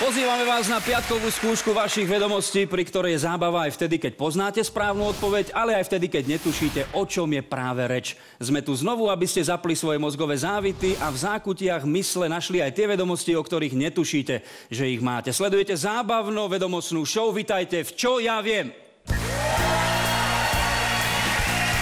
Pozývame vás na piatkovú skúšku vašich vedomostí, pri ktorej je zábava aj vtedy, keď poznáte správnu odpoveď, ale aj vtedy, keď netušíte, o čom je práve reč. Sme tu znovu, aby ste zapli svoje mozgové závity a v zákutiach mysle našli aj tie vedomosti, o ktorých netušíte, že ich máte. Sledujete zábavno-vedomostnú show. Vitajte v Čo ja viem.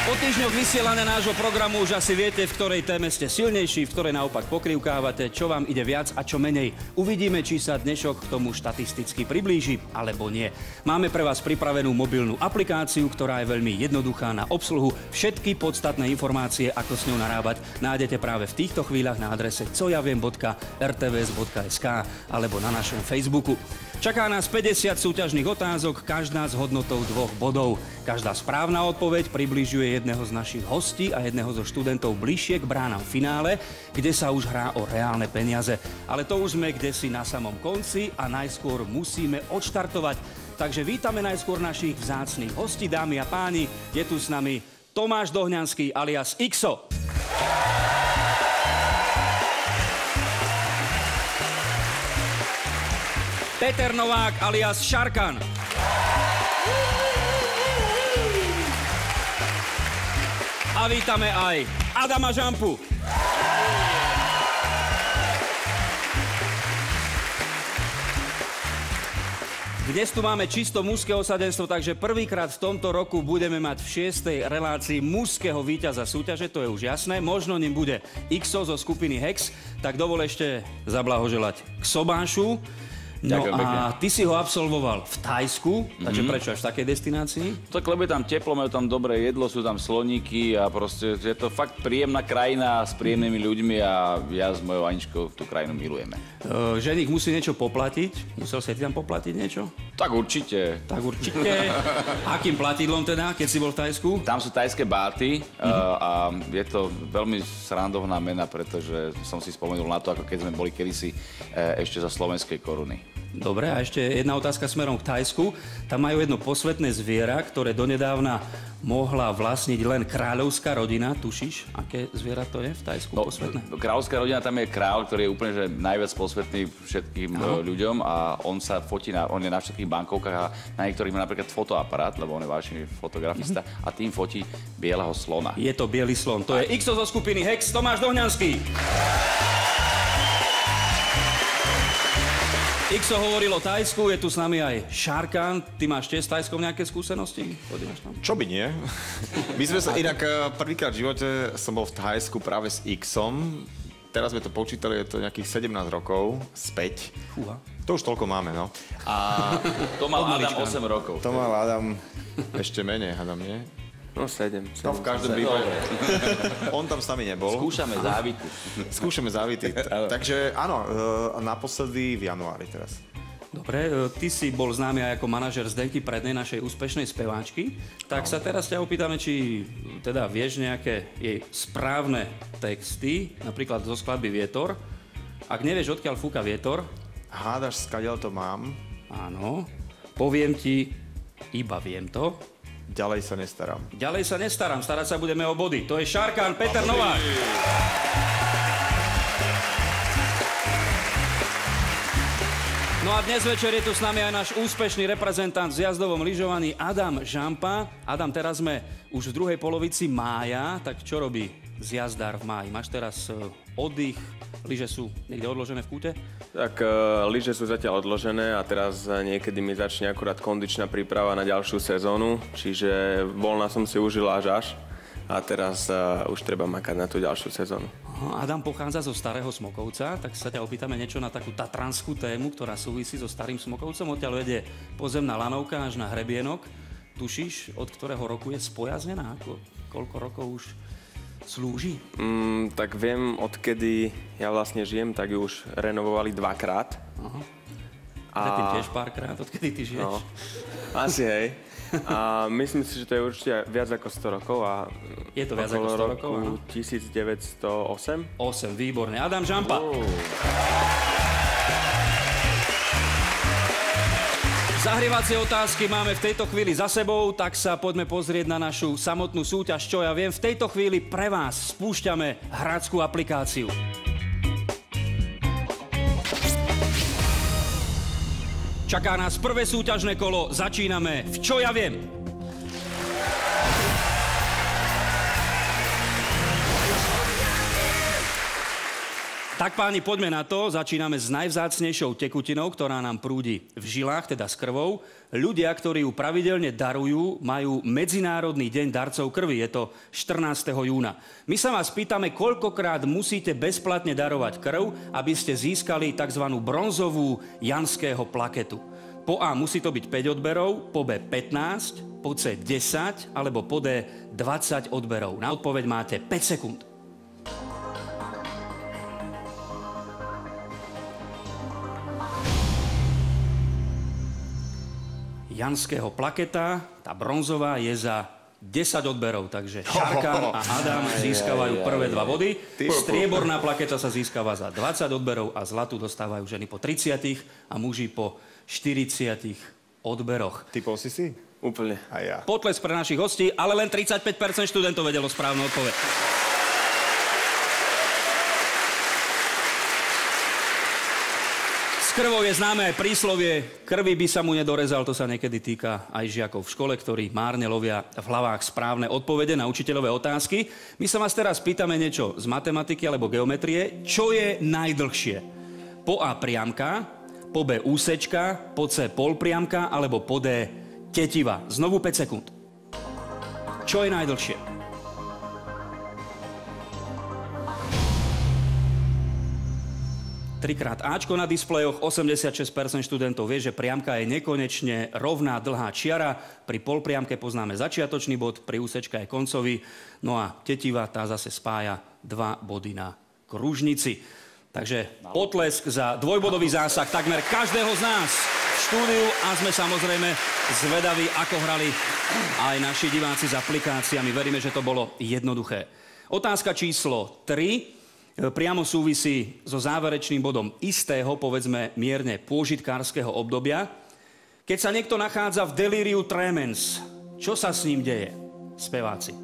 Po týždňoch vysielania nášho programu už asi viete, v ktorej téme ste silnejší, v ktorej naopak pokrývkávate, čo vám ide viac a čo menej. Uvidíme, či sa dnešok k tomu štatisticky priblíži, alebo nie. Máme pre vás pripravenú mobilnú aplikáciu, ktorá je veľmi jednoduchá na obsluhu. Všetky podstatné informácie, ako s ňou narábať, nájdete práve v týchto chvíľach na adrese cojaviem.rtvs.sk alebo na našom Facebooku. Čaká nás 50 súťažných otázok, každá s hodnotou 2 bodov. Každá správna odpoveď približuje jedného z našich hostí a jedného zo študentov bližšie k bránam finále, kde sa už hrá o reálne peniaze. Ale to už sme kdesi na samom konci a najskôr musíme odštartovať. Takže vítame najskôr našich vzácnych hostí, dámy a páni. Je tu s nami Tomáš Dohňanský alias Xo. Peter Novák alias Šarkan. A vítame aj Adama Žampu. Dnes tu máme čisto mužské osadenstvo, takže prvýkrát v tomto roku budeme mať v 6. relácii mužského víťaza súťaže, to je už jasné. Možno ním bude Xo zo skupiny Hex, tak dovol ešte zablahoželať k sobášu. No a ty si ho absolvoval v Thajsku, takže prečo až v takej destinácii? Tak lebo je tam teplo, majú tam dobré jedlo, sú tam sloníky a proste je to fakt príjemná krajina s príjemnými ľuďmi a ja s mojou Aničkou tú krajinu milujeme. Ženich musí niečo poplatiť? Musel si ty tam poplatiť niečo? Tak určite. Tak určite. Akým platidlom teda, keď si bol v Thajsku? Tam sú thajské báty a je to veľmi srandovná mena, pretože som si spomenul na to, ako keď sme boli kedysi ešte za slovenskej koruny. Dobre, a ešte jedna otázka smerom k Thajsku. Tam majú jedno posvetné zviera, ktoré donedávna mohla vlastniť len kráľovská rodina. Tušíš, aké zviera to je v Thajsku posvetné? Kráľovská rodina, tam je kráľ, ktorý je úplne že najviac posvetný všetkým ľuďom a on sa fotí, on je na všetkých bankovkách a na niektorých má napríklad fotoaparát, lebo on je vážny fotografista a tým fotí bieleho slona. Je to biely slon. To je Xo zo skupiny Hex, Tomáš Dohňanský. Xo hovoril o Thajsku, je tu s nami aj Šarkan. Ty máš tiež s Thajskom nejaké skúsenosti? Čo by nie? My sme sa inak prvýkrát v živote som bol v Thajsku práve s Xom. Teraz sme to počítali, je to nejakých 17 rokov späť. Fúha. To už toľko máme, no. A to mal Adam 8 rokov. To mal Adam ešte menej, Adam, nie? No 7. No v každom prípade. On tam s nami nebol. Skúšame závity. Skúšame závity. Takže áno, naposledy v januári teraz. Dobre, ty si bol známy aj ako manažer Zdenky Prednej, našej úspešnej speváčky. Tak sa teraz ťa opýtame, či teda vieš nejaké jej správne texty, napríklad zo skladby Vietor. Ak nevieš, odkiaľ fúka vietor... Hádaš, skadiaľ to mám. Áno. Poviem ti, iba viem to. Ďalej sa nestaram. Ďalej sa nestaram, starať sa budeme o body. To je Šarkan, Peter Novák. No a dnes večer je tu s nami aj náš úspešný reprezentant v jazdovom lyžovaní Adam Žampa. Adam, teraz sme už v druhej polovici mája, tak čo robí zjazdár v máji? Máš teraz oddych, lyže sú niekde odložené v kúte? Tak lyže sú zatiaľ odložené a teraz niekedy mi začne akurát kondičná príprava na ďalšiu sezónu, čiže voľna som si užil až a teraz už treba makať na tú ďalšiu sezónu. Adam pochádza zo Starého Smokovca, tak sa ťa opýtame niečo na takú tatranskú tému, ktorá súvisí so Starým Smokovcom. Odtiaľ vedie pozemná lanovka až na hrebienok. Tušíš, od ktorého roku je spojaznená? Koľko rokov už slúži? Tak viem, odkedy ja vlastne žijem, tak ju už renovovali 2-krát. Predtým tiež párkrát, odkedy ty žiješ? No, asi hej. A myslím si, že to je určite viac ako 100 rokov a je to viac ako 100 rokov, áno? 1908. 8, výborne. Adam Žampa. Zahrievacie otázky máme v tejto chvíli za sebou, tak sa poďme pozrieť na našu samotnú súťaž, čo ja viem. V tejto chvíli pre vás spúšťame hráčskú aplikáciu. Čaká nás prvé súťažné kolo. Začíname v Čo ja viem. Tak páni, poďme na to. Začíname s najvzácnejšou tekutinou, ktorá nám prúdi v žilách, teda s krvou. Ľudia, ktorí ju pravidelne darujú, majú Medzinárodný deň darcov krvi. Je to 14. júna. My sa vás pýtame, koľkokrát musíte bezplatne darovať krv, aby ste získali tzv. Bronzovú Janského plaketu. Po A musí to byť 5 odberov, po B 15, po C 10 alebo po D 20 odberov. Na odpoveď máte 5 sekúnd. Janského plaketa, tá bronzová, je za 10 odberov, takže Šarkán a Adam získavajú prvé 2 body. Strieborná plaketa sa získava za 20 odberov a zlatú dostávajú ženy po 30 a muži po 40 odberoch. Typol si? Úplne. A ja. Potles pre našich hostí, ale len 35% študentov vedelo správnu odpoveď. S krvou je známe aj príslovie, krvi by sa mu nedorezal, to sa niekedy týka aj žiakov v škole, ktorí márne lovia v hlavách správne odpovede na učiteľové otázky. My sa vás teraz pýtame niečo z matematiky alebo geometrie. Čo je najdlhšie? Po A priamka, po B úsečka, po C polpriamka alebo po D tetiva. Znovu 5 sekúnd. Čo je najdlhšie? Trikrát Ačko na displejoch, 86% študentov vie, že priamka je nekonečne rovná dlhá čiara. Pri polpriamke poznáme začiatočný bod, pri úsečka je koncový. No a tetiva, tá zase spája 2 body na kružnici. Takže potlesk za dvojbodový zásah takmer každého z nás v štúdiu a sme samozrejme zvedaví, ako hrali aj naši diváci s aplikáciami. Veríme, že to bolo jednoduché. Otázka číslo 3. Priamo súvisí so záverečným bodom istého, povedzme mierne pôžitkárskeho obdobia. Keď sa niekto nachádza v delíriu tremens, čo sa s ním deje? Speváci.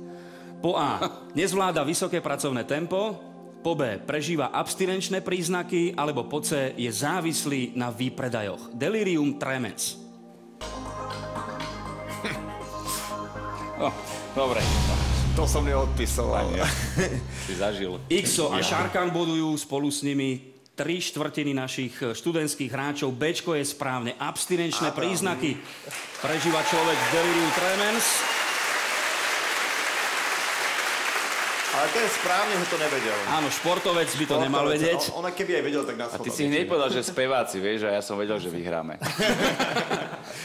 Po A. Nezvláda vysoké pracovné tempo, po B. Prežíva abstinenčné príznaky, alebo po C. Je závislý na výpredajoch. Delirium tremens. Dobre. To som neodpisoval. Si zažil. Ixo a Šarkán bodujú, spolu s nimi 3/4 našich študentských hráčov. Bčko je správne. Abstinenčné príznaky prežíva človek v delirium tremens. Ale to je správne, že to nevedel. Áno, športovec by to nemal vedieť. Ona keby aj vedel, tak nás A ty si hneď povedal, že speváci, vieš, a ja som vedel, že vyhráme.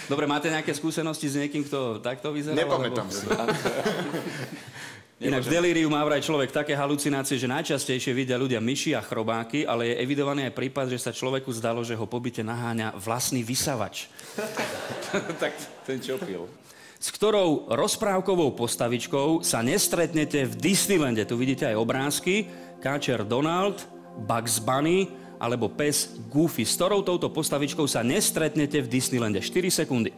Dobre, máte nejaké skúsenosti s niekým, kto takto vyzeral? Nepamätám si. Inak v delíriu má vraj človek také halucinácie, že najčastejšie vidia ľudia myši a chrobáky, ale je evidovaný aj prípad, že sa človeku zdalo, že ho po byte naháňa vlastný vysavač. Tak ten čo pil? S ktorou rozprávkovou postavičkou sa nestretnete v Disneylande. Tu vidíte aj obrázky. Káčer Donald, Bugs Bunny alebo pes Goofy. S ktorou touto postavičkou sa nestretnete v Disneylande. 4 sekundy.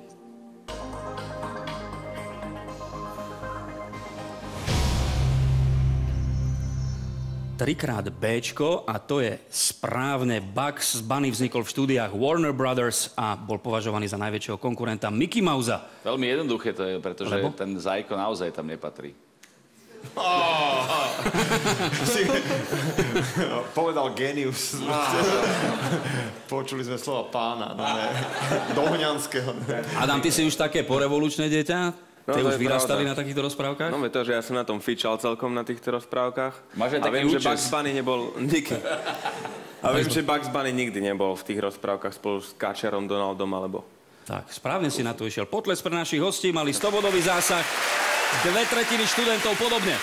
Trikrát Bčko a to je správne. Bugs Bunny vznikol v štúdiách Warner Brothers a bol považovaný za najväčšieho konkurenta Mickey Mousea. Veľmi jednoduché to je, pretože ten Zajko naozaj tam nepatrí. Povedal génius. Počuli sme slova pána. Dohňanského. Adam, ty si už také porevolučné dieťa? No, Ty už je vyrastali pravda. na takýchto rozprávkach? No, to, že ja som na tom fičal celkom na týchto rozprávkach. Máš aj A taký viem, že účes. Bugs Bunny nebol nikdy. A viem, že Bugs Bunny nikdy nebol v tých rozprávkach spolu s Káčerom Donaldom alebo... Tak, správne si na to išiel. Potles pre našich hostí, mali 100-bodový zásah. 2/3 študentov podobne.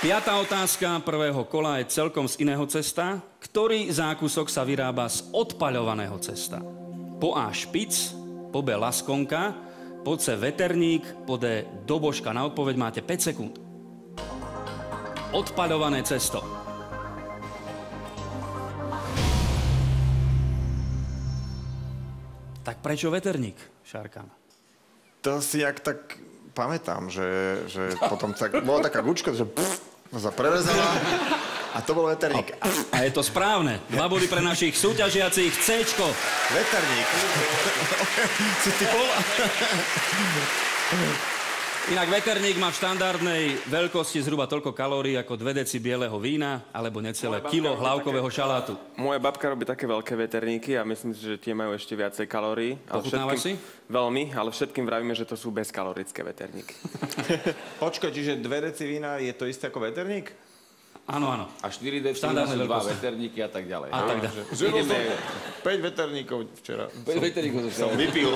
5. otázka prvého kola je celkom z iného cesta. Ktorý zákusok sa vyrába z odpaľovaného cesta? Po A špic, po B laskonka, po C veterník, po D dobožka. Na odpoveď máte 5 sekúnd. Odpaľované cesto. Tak prečo veterník, Šarkán? To si jak tak pamätám, že potom bola taká gučka, že sa prerezala A to bol veterník. A je to správne. 2 body pre našich súťažiacich. Cčko. Veterník. Si typol? Inak veterník má v štandardnej veľkosti zhruba toľko kalórií ako 2 deci bieleho vína alebo necelé kilo hlavkového šalátu. Moja babka robí také veľké veterníky a myslím si, že tie majú ešte viacej kalórií. Pochutnávaš si? Veľmi, ale všetkým vravíme, že to sú bezkalorické veterníky. Počkaj, čiže 2 deci vína je to isté ako veterník? Áno, áno. A 4 deci sú 2 veterníky a tak ďalej. A tak ďalej. Zjedol som 5 veterníkov včera. 5 veterníkov som vypil.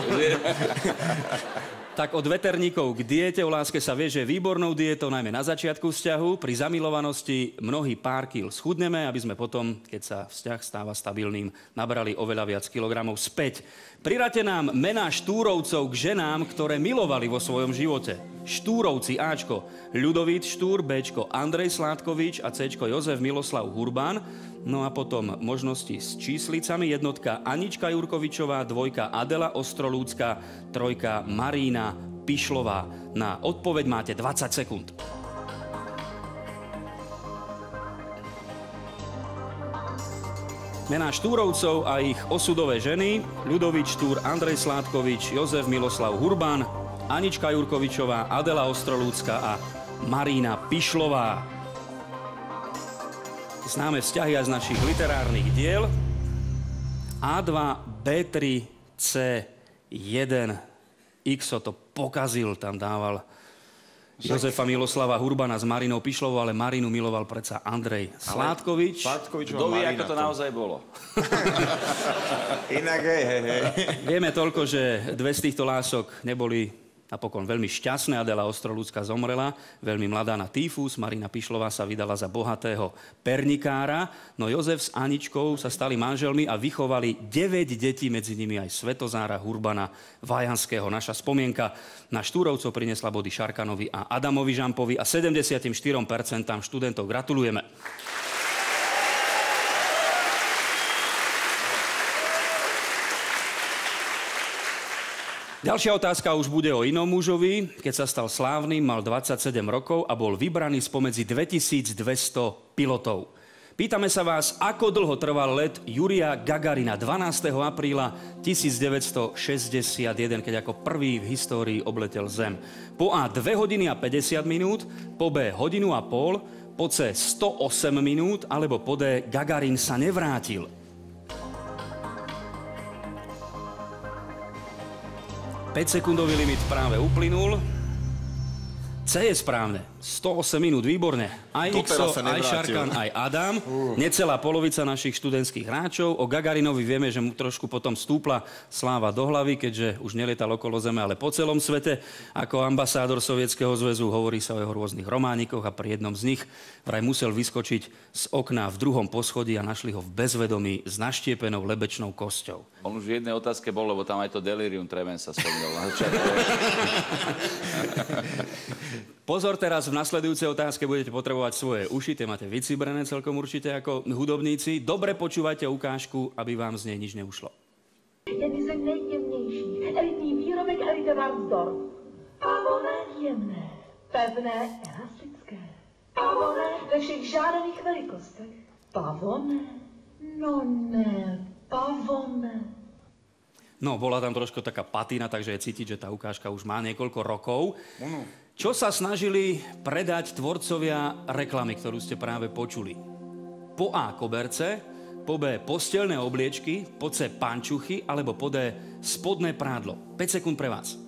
Tak od veterníkov k diete o láske sa vie, že výbornou dietou, najmä na začiatku vzťahu, pri zamilovanosti mnohý pár kýl schudneme, aby sme potom, keď sa vzťah stáva stabilným, nabrali oveľa viac kilogramov späť. Priráte nám mená Štúrovcov k ženám, ktoré milovali vo svojom živote. Štúrovci Ačko, Ľudovít Štúr, Bčko, Andrej Sládkovič a Cčko, Jozef Miloslav Hurbán. No a potom možnosti s číslicami. 1 Anička Jurkovičová, 2 Adela Ostrolúcka, 3 Marína Pišlová. Na odpoveď máte 20 sekúnd. Mená Štúrovcov a ich osudové ženy. Ľudovít Štúr, Andrej Sládkovič, Jozef Miloslav Hurbán, Anička Jurkovičová, Adela Ostrolúcka a Marína Pišlová. Známe vzťahy aj z našich literárnych diel. A2, B3, C1. Xo to pokazil, tam dával Jozefa Miloslava Hurbana s Marinou Pišlovou, ale Marinu miloval predsa Andrej Sládkovič. Kto vie, ako to naozaj bolo? Inak hej. Vieme toľko, že 2 z týchto lások neboli napokon veľmi šťastné. Adela Ostrolúcka zomrela, veľmi mladá na týfus. Marina Pišlová sa vydala za bohatého pernikára. No Jozef s Aničkou sa stali manželmi a vychovali 9 detí, medzi nimi aj Svetozára Hurbana Vajanského. Naša spomienka na Štúrovcov priniesla body Šarkanovi a Adamovi Žampovi a 74% študentov gratulujeme. Ďalšia otázka už bude o inom mužovi. Keď sa stal slávnym, mal 27 rokov a bol vybraný spomedzi 2200 pilotov. Pýtame sa vás, ako dlho trval let Jurija Gagarina 12. apríla 1961, keď ako prvý v histórii obletel Zem. Po A 2 hodiny a 50 minút, po B hodinu a pol, po C 108 minút, alebo po D Gagarin sa nevrátil. 5-sekundový limit práve uplynul. C je správne. 108 minút, výborne. Aj Xo, aj Šarkan, aj Adam. Necelá polovica našich študentských hráčov. O Gagarinovi vieme, že mu trošku potom stúpla sláva do hlavy, keďže už nelietal okolo Zeme, ale po celom svete. Ako ambasádor Sovietskeho zväzu hovorí sa o jeho rôznych románikoch a pri jednom z nich vraj musel vyskočiť z okna v 2. poschodí a našli ho v bezvedomí s naštiepenou lebečnou kosťou. On už v jednej otázke bol, lebo tam aj to delirium tremens sa spomínal na začiatku. Pozor, teraz v nasledujúcej otázke budete potrebovať svoje uši, tie máte vycibrené celkom určite ako hudobníci. Dobre počúvajte ukážku, aby vám z nej nič neušlo. Je nejjemnější, elitní výrobek Elite Varnsdorf. Pavoné jemné, pevné, elastické. Pavoné ve všech žádaných velikostech. Pavoné? No ne, pavoné. No, bola tam trošku taká patina, takže je cítiť, že tá ukážka už má niekoľko rokov. Čo sa snažili predať tvorcovia reklamy, ktorú ste práve počuli? Po A koberce, po B posteľné obliečky, po C pančuchy, alebo po D spodné prádlo. 5 sekúnd pre vás.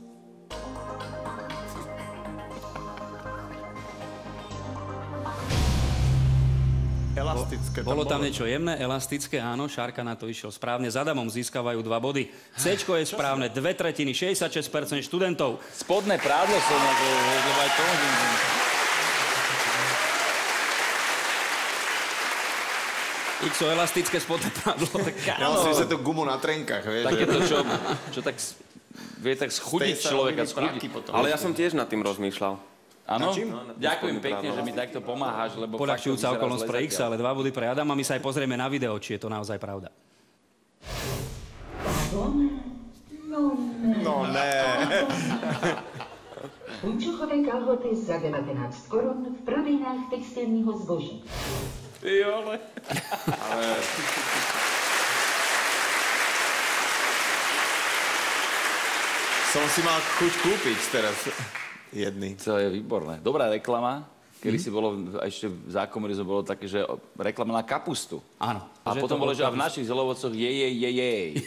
Elastické. Bolo tam niečo jemné, elastické, áno, Šárka na to išiel správne. S Adamom získavajú 2 body. Cčko je správne, 2/3, 66% študentov. Spodné prádlo som aj to. Xo, elastické spodné prádlo. Ja myslím, že to gumu na trenkách, vieš. Takéto, čo tak vie tak schudniť človeka. Ale ja som tiež nad tým rozmýšľal. Áno? Ďakujem pekne, že mi takto pomáhaš, lebo poľahčujúca okolnosť pre X, ale 2 body pre Adama. My sa aj pozrieme na video, či je to naozaj pravda. No ne. Punčuchové kalhoty za 19 korun v prodejnách textilního zboží. Jole. Som si mal chuť kúpiť teraz jedný. To je výborné. Dobrá reklama. Kedy si bolo, ešte v zákomorí bolo také, že reklama na kapustu. Áno. A potom bolo, že a v našich zelovococh jej.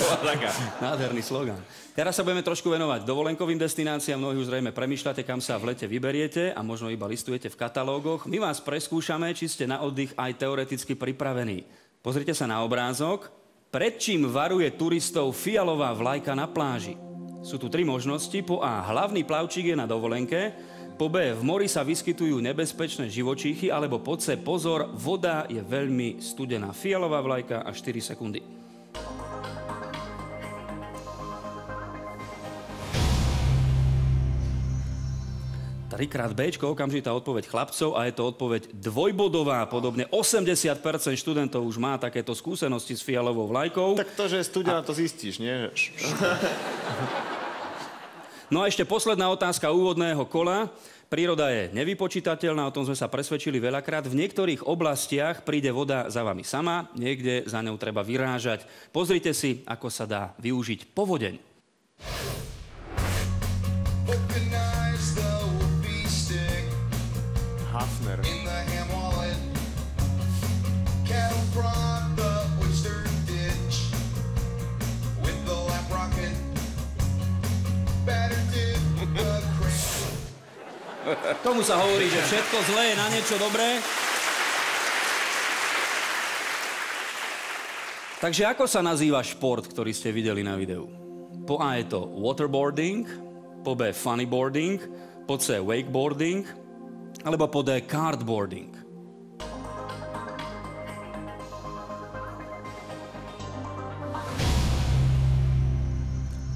Bola taká. Nádherný slogan. Teraz sa budeme trošku venovať dovolenkovým destináciám. Mnohí už zrejme premýšľate, kam sa v lete vyberiete a možno iba listujete v katalógoch. My vás preskúšame, či ste na oddych aj teoreticky pripravení. Pozrite sa na obrázok. Pred čím varuje turistov fialová vlajka na pláži? Sú tu 3 možnosti. Po A. Hlavný plavčík je na dovolenke. Po B. V mori sa vyskytujú nebezpečné živočíchy. Alebo po C. Pozor, voda je veľmi studená. Fialová vlajka a 4 sekundy. Trikrát Bčko, okamžitá odpoveď chlapcov a je to odpoveď dvojbodová. Podobne 80% študentov už má takéto skúsenosti s fialovou vlajkou. Tak to, že je studená, to zistíš, nie? No a ešte posledná otázka úvodného kola. Príroda je nevypočítateľná, o tom sme sa presvedčili veľakrát. V niektorých oblastiach príde voda za vami sama, niekde za ňou treba vyrážať. Pozrite si, ako sa dá využiť povodeň. Hafner. Tomu sa hovorí, že všetko zlé je na niečo dobré. Takže ako sa nazýva šport, ktorý ste videli na videu? Po A je to waterboarding, po B funnyboarding, po C wakeboarding, alebo po D cardboarding.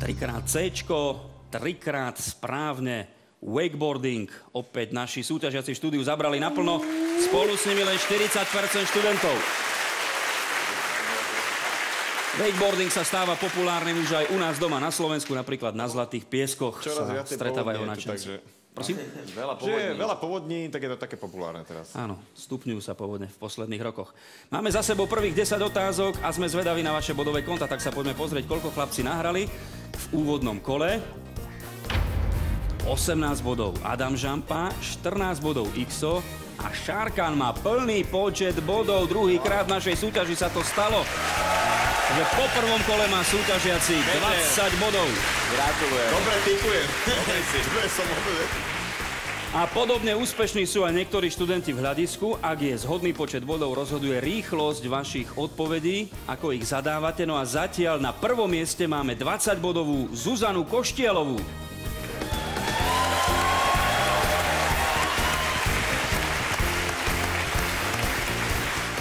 Trikrát Cčko, trikrát správne. Wakeboarding. Opäť naši súťažiaci v štúdiu zabrali naplno. Spolu s nimi len 40% študentov. Wakeboarding sa stáva populárnym už aj u nás doma na Slovensku, napríklad na Zlatých pieskoch Čoraz sa viacej stretávajú povodní je tu, nadšenci. takže... Prosím? Veľa Že je povodní. veľa povodní, tak je to také populárne teraz. Áno, stupňujú sa povodne v posledných rokoch. Máme za sebou prvých 10 otázok a sme zvedaví na vaše bodové konta, tak sa poďme pozrieť, koľko chlapci nahrali v úvodnom kole. 18 bodov Adam Žampa, 14 bodov Ixo a Šarkan má plný počet bodov. Druhýkrát v našej súťaži sa to stalo. Takže po prvom kole má súťažiaci 20 bodov. Gratulujem. Dobre typujem. Dobre som A podobne úspešní sú aj niektorí študenti v hľadisku. Ak je zhodný počet bodov, rozhoduje rýchlosť vašich odpovedí, ako ich zadávate. No a zatiaľ na prvom mieste máme 20-bodovú Zuzanu Koštielovú.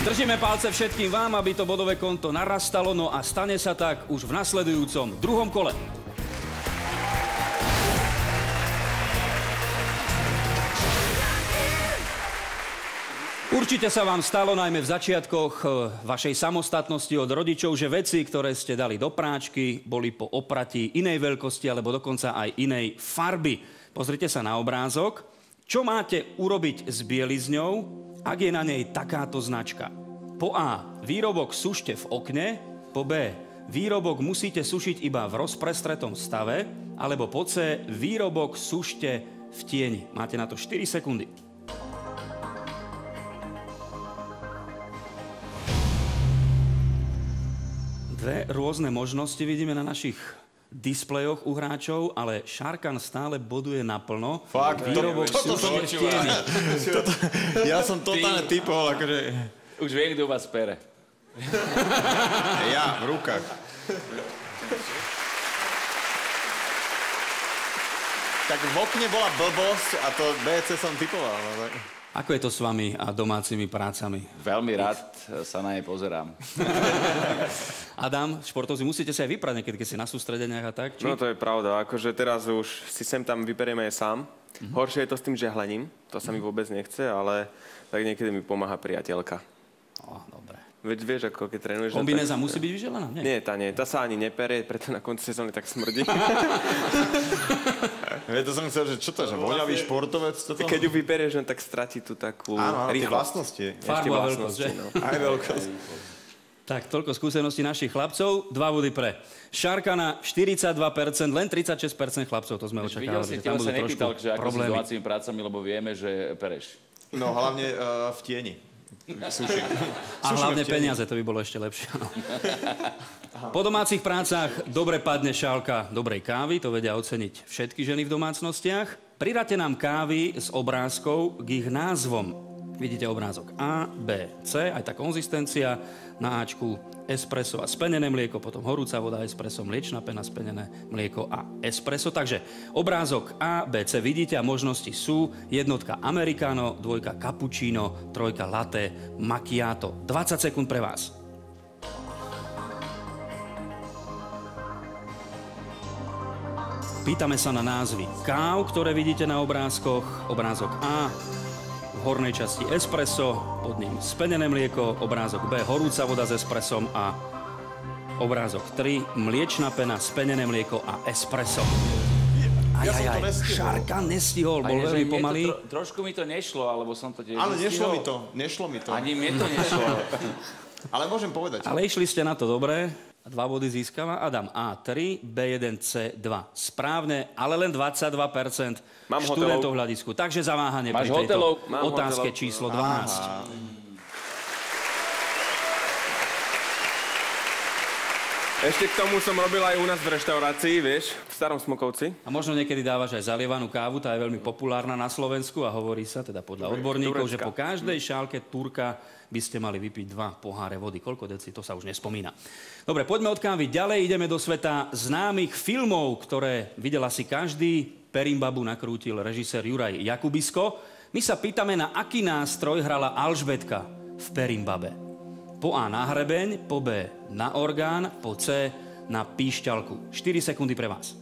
Držíme palce všetkým vám, aby to bodové konto narastalo, no a stane sa tak už v nasledujúcom druhom kole. Určite sa vám stalo najmä v začiatkoch vašej samostatnosti od rodičov, že veci, ktoré ste dali do práčky, boli po opratí inej veľkosti alebo dokonca aj inej farby. Pozrite sa na obrázok. Čo máte urobiť s bielizňou, ak je na nej takáto značka? Po A. Výrobok sušte v okne. Po B. Výrobok musíte sušiť iba v rozprestretom stave. Alebo po C. Výrobok sušte v tieni. Máte na to 4 sekundy. Dve rôzne možnosti vidíme na našich displejoch u hráčov, ale Šarkan stále boduje naplno. Fakt, Výrobok toto som sušte v tieni. Ja som totálne typoval, akože... Už viem, kto vás pere. Ja, v rukách. Tak v okne bola blbosť a to BC som typoval. No tak. Ako je to s vami a domácimi prácami? Veľmi rád sa na nej pozerám. Adam, športovci, musíte sa aj vyprať niekedy, keď si na sústredeniach a tak? Či? No to je pravda, akože teraz už si sem tam vyberiem aj sám. Horšie je to s tým žehlením, to sa mi vôbec nechce, ale tak niekedy mi pomáha priateľka. Dobre. Veď vieš, ako keď trénuješ... Kombinéza musí byť vyželená? Nie, tá sa ani nepere, preto na konci sezóny tak smrdí. To som chcel, že čo to, že voňavý športovec? Toto? Keď ju vyberieš, tak stratí tú takú tie rýchlosť. vlastnosti. Farbu a veľkosť, že? No. Aj veľkosť. Tak, toľko skúseností našich chlapcov. 2 body pre Šarkana, 42%, len 36% chlapcov, to sme očakávali. Videl si, teba sa nepýtal, že ako si s domácimi prácami, lebo vieme, že pereš. No hlavne v tieni. Suším. A hlavne peniaze, to by bolo ešte lepšie. Po domácich prácach dobre padne šálka dobrej kávy, to vedia oceniť všetky ženy v domácnostiach. Pridáte nám kávy s obrázkov k ich názvom. Vidíte obrázok A, B, C, aj tá konzistencia. Na Ačku espresso a spenené mlieko, potom horúca voda, espresso, mliečna pena, spenené mlieko a espresso. Takže obrázok A, B, C vidíte a možnosti sú jednotka americano, dvojka cappuccino, trojka latte, macchiato. 20 sekúnd pre vás. Pýtame sa na názvy káv, ktoré vidíte na obrázkoch. Obrázok A, v hornej časti espresso, pod ním spenené mlieko, obrázok B, horúca voda s espressom a obrázok 3, mliečna pena, spenené mlieko a espresso. Šarka nestihol, bol veľmi pomalý. Trošku mi to nešlo, alebo som to tiež Ale nešlo mi to. Ani mne to nešlo. Ale môžem povedať. Ale išli ste na to dobre. 2 body získava Adam A3, B1C2. Správne, ale len 22% študentov v hľadisku. Takže zaváhanie pri tejto otázke číslo 12. Ešte k tomu som robil aj u nás v reštaurácii, vieš, v Starom Smokovci. A možno niekedy dávaš aj zalievanú kávu, tá je veľmi populárna na Slovensku a hovorí sa, teda podľa odborníkov, že po každej šálke Turka by ste mali vypiť 2 poháre vody. Koľko deci, to sa už nespomína. Dobre, poďme od kávy ďalej, ideme do sveta známych filmov, ktoré videl asi každý. Perimbabu nakrútil režisér Juraj Jakubisko. My sa pýtame, na aký nástroj hrala Alžbetka v Perimbabe. Po A na hrebeň, po B na orgán, po C na píšťalku. 4 sekundy pre vás.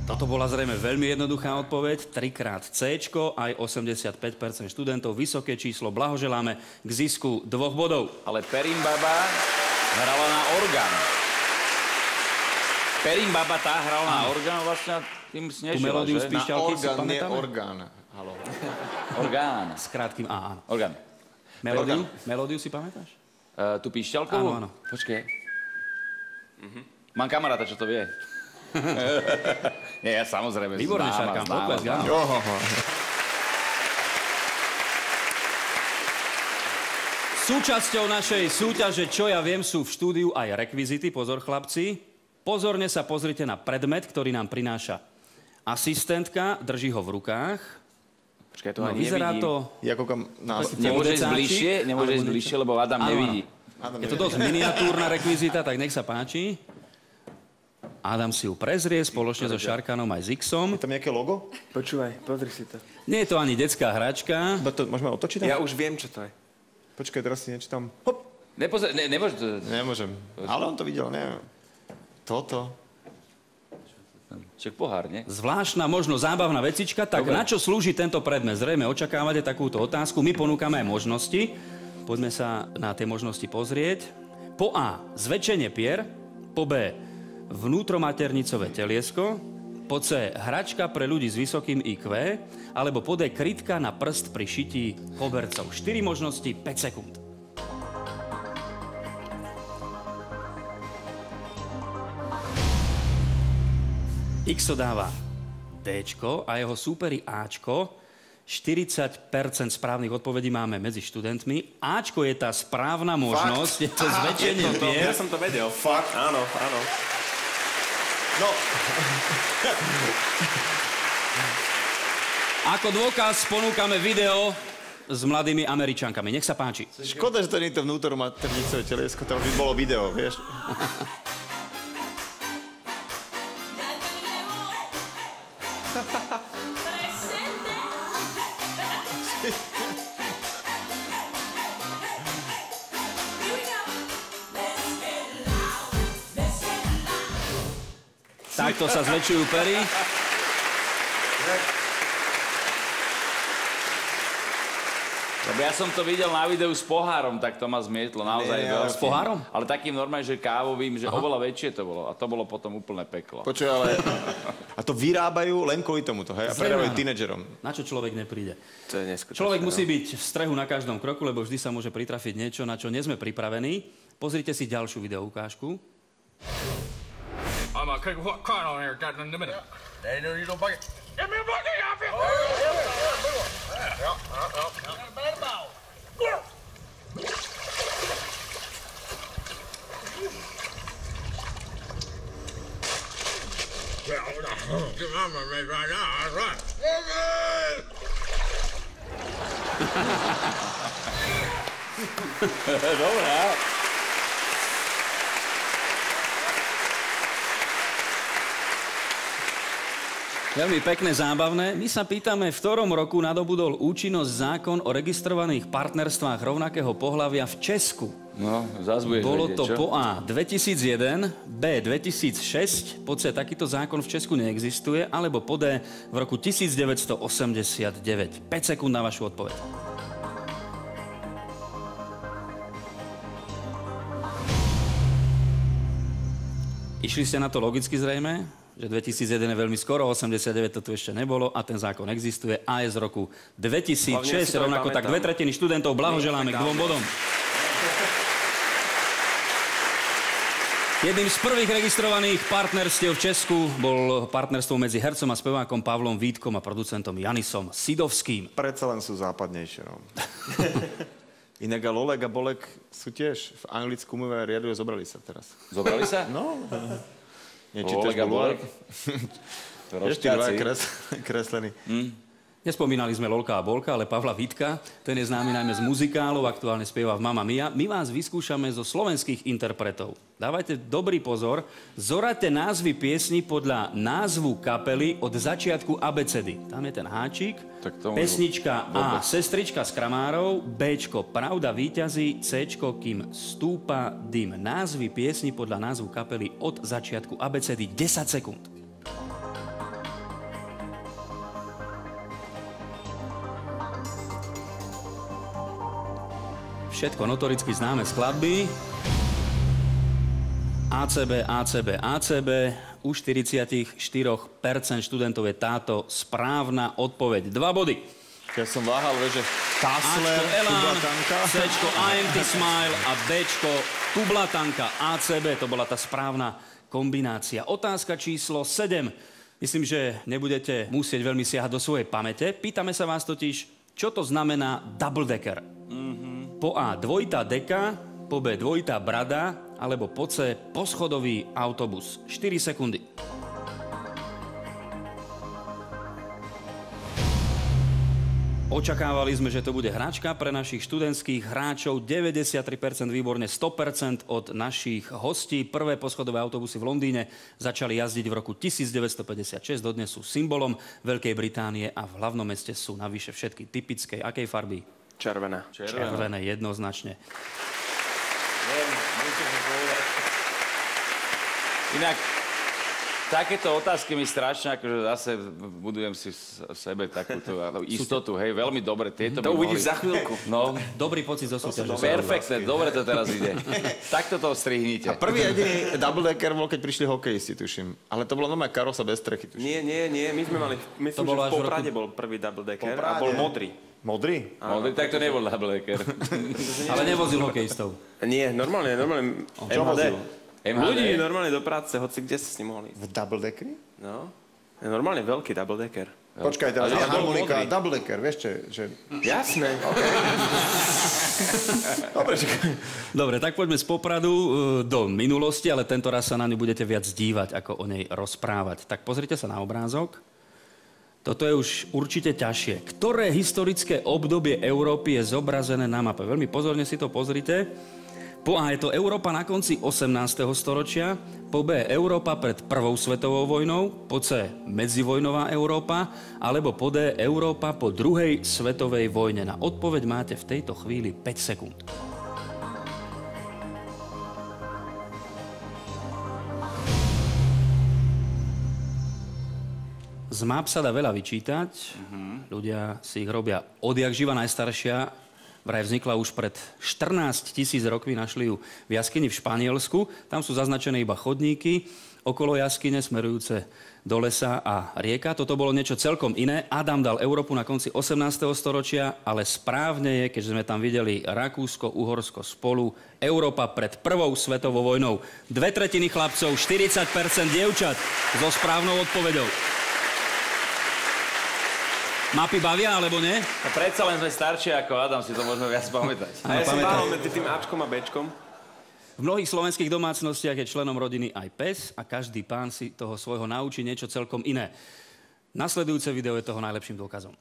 Toto bola zrejme veľmi jednoduchá odpoveď. 3-krát C-čko, aj 85% študentov. Vysoké číslo, blahoželáme k zisku 2 bodov. Ale Perimbaba hrala na orgán. Perimbaba tá hrala na orgán, vlastne tým snežila, že? Tú melódiu z píšťalky si pamätáme? Nie orgán. Haló. Orgán. S krátkým A, áno. Orgán. Melódiu si pamätáš? Tú píšťalku? Áno. Počkej. Mám kamaráta, čo to vie. Nie, ja samozrejme Výborne, Šarkan, potlesk, áno. Súčasťou našej súťaže Čo ja viem sú v štúdiu aj rekvizity. Pozor, chlapci. Pozorne sa pozrite na predmet, ktorý nám prináša asistentka. Drží ho v rukách. Počkaj, to ani vyzerá nevidím. to... Ja koľkám na Nemôže ísť bližšie, lebo Adam nevidí. Je to dosť miniatúrna rekvizita, tak nech sa páči. Adam si ju prezrie spoločne so Šarkanom aj s Xom. Je tam nejaké logo? Počúvaj, pozri si to. Nie je to ani detská hračka. Môžeme otočiť? Ja už viem, čo to je. Počkaj, teraz si nečítam. Hop! Nemôže to... Nemôžem. Ale on to videl, neviem. Toto. Čak pohár, nie? Zvláštna, možno zábavná vecička. Tak Dobre. Na čo slúži tento predmet? Zrejme očakávate takúto otázku. My ponúkame aj možnosti. Poďme sa na tie možnosti pozrieť. Po A. Zväčšenie pier. Po B. Vnútromaternicové teliesko. Po C. Hračka pre ľudí s vysokým IQ. Alebo po D. krytka na prst pri šití kobercov. 4 možnosti, 5 sekúnd. Xo dáva Dčko a jeho súperi Ačko. 40% správnych odpovedí máme medzi študentmi. Ačko je tá správna možnosť. Je to zväčšenie pier. Ja som to vedel. Fakt? Áno, áno. No. Ako dôkaz ponúkame video s mladými Američankami. Nech sa páči. Škoda, že to nie je to vnútromaternicové teliesko, to by bolo video, vieš. Takto sa zväčšujú pery. Lebo ja som to videl na videu s pohárom, tak to ma zmietlo naozaj veľkým. S pohárom? Ale takým normálne, že kávovým, že oveľa väčšie to bolo. A to bolo potom úplné peklo. Počuj, ale... A to vyrábajú len kvôli tomuto, hej? A predávajú tínedžerom. Na čo človek nepríde? To je neskutočné. Človek musí byť v strehu na každom kroku, lebo vždy sa môže pritrafiť niečo, na čo nie sme pripravení. Pozrite si ďalšiu videoukážku. I'm gonna cook what corn on here, got in a minute. Hey, no, you don't bucket. Give me a bucket, I feel. Dobrá. Veľmi pekné, zábavné. My sa pýtame, v ktorom roku nadobudol účinnosť zákon o registrovaných partnerstvách rovnakého pohlavia v Česku. No, zás budeš Bolo vedieť, to čo? po A 2001, B 2006, po C takýto zákon v Česku neexistuje, alebo po D v roku 1989. 5 sekúnd na vašu odpoveď. Išli ste na to logicky zrejme, že 2001 je veľmi skoro, 89 to tu ešte nebolo a ten zákon existuje a je z roku 2006, rovnako tak 2/3 študentov, blahoželáme k 2 bodom. Jedným z prvých registrovaných partnerstiev v Česku bol partnerstvo medzi hercom a spevákom Pavlom Vítkom a producentom Janisom Sidovským. Predsa len sú západnejšie, no. Inak a Lolek a Bolek sú tiež v anglicku umývajú riadu a zobrali sa teraz. Zobrali sa? No. Lolek a Bolek? Ešte dva kreslení. Nespomínali sme Lolka a Bolka, ale Pavla Vítka. Ten je známy najmä z muzikálov, aktuálne spieva v Mamma Mia. My vás vyskúšame zo slovenských interpretov. Dávajte dobrý pozor. Zoraďte názvy piesní podľa názvu kapely od začiatku abecedy. Tam je ten háčik. Pesnička A. Sestrička z Kramárov. Bčko. Pravda víťazí. Cčko. Kým stúpa dym. Názvy piesní podľa názvu kapely od začiatku abecedy. 10 sekúnd. Všetko notoricky známe skladby. ACB, ACB, ACB. U 44% študentov je táto správna odpoveď. 2 body. Ja som váhal, že Kassler, Tublatanka. Cčko IMT Smile a Bčko Tublatanka. ACB, to bola tá správna kombinácia. Otázka číslo 7. Myslím, že nebudete musieť veľmi siahať do svojej pamäte. Pýtame sa vás totiž, čo to znamená double decker. Po A dvojitá deka, po B dvojitá brada, alebo po C poschodový autobus. 4 sekundy. Očakávali sme, že to bude hračka pre našich študentských hráčov. 93% výborne, 100% od našich hostí. Prvé poschodové autobusy v Londýne začali jazdiť v roku 1956. Dodnes sú symbolom Veľkej Británie a v hlavnom meste sú navyše všetky typickej. Akej farby? Červená. Červené, jednoznačne. Inak, takéto otázky mi strašne, akože zase budujem si v sebe takúto istotu, hej, veľmi dobre. Tieto To by uvidíš mohli... za chvíľku. No, Dobrý pocit zo súťaže. perfektné, dobre to teraz ide. Takto to strihnite. A prvý jediný double decker bol, keď prišli hokejisti, tuším. Ale to bola normálne karosa bez strechy, tuším. Nie, my sme mali, myslím, bolo že až v v Poprade bol prvý double decker Poprade. a bol modrý. Modrý? Modrý, tak to nebol double decker. Ale nevozil hokejistov. Nie, normálne, Čo MHD. vozil? Ľudí normálne do práce, hoci kde si s ním mohli ísť. V double deckeri? No, je normálne veľký double decker. Počkaj, teraz Ale je bol harmonika, modrý. double decker, vieš že... Jasné. Dobre, čakaj. Dobre, tak poďme z Popradu do minulosti, ale tento raz sa na ňu budete viac dívať, ako o nej rozprávať. Tak pozrite sa na obrázok. Toto je už určite ťažšie. Ktoré historické obdobie Európy je zobrazené na mape? Veľmi pozorne si to pozrite. Po A je to Európa na konci 18. storočia, po B Európa pred Prvou svetovou vojnou, po C medzivojnová Európa, alebo po D Európa po druhej svetovej vojne. Na odpoveď máte v tejto chvíli 5 sekúnd. Z map sa dá veľa vyčítať. Ľudia si ich robia odjak živa. Najstaršia Vraj vznikla už pred 14 000 rokmi, našli ju v jaskyni v Španielsku. Tam sú zaznačené iba chodníky okolo jaskyne smerujúce do lesa a rieka. Toto bolo niečo celkom iné. Adam dal Európu na konci 18. storočia, ale správne je, keďže sme tam videli Rakúsko, Uhorsko spolu, Európa pred prvou svetovou vojnou. 2/3 chlapcov, 40% dievčat so správnou odpoveďou. Mapy bavia, alebo nie? A predsa len sme staršie ako Adam, si to môžeme viac pamätať. A ja som váhal medzi tým Ačkom a Bčkom. V mnohých slovenských domácnostiach je členom rodiny aj pes a každý pán si toho svojho naučí niečo celkom iné. Nasledujúce video je toho najlepším dôkazom.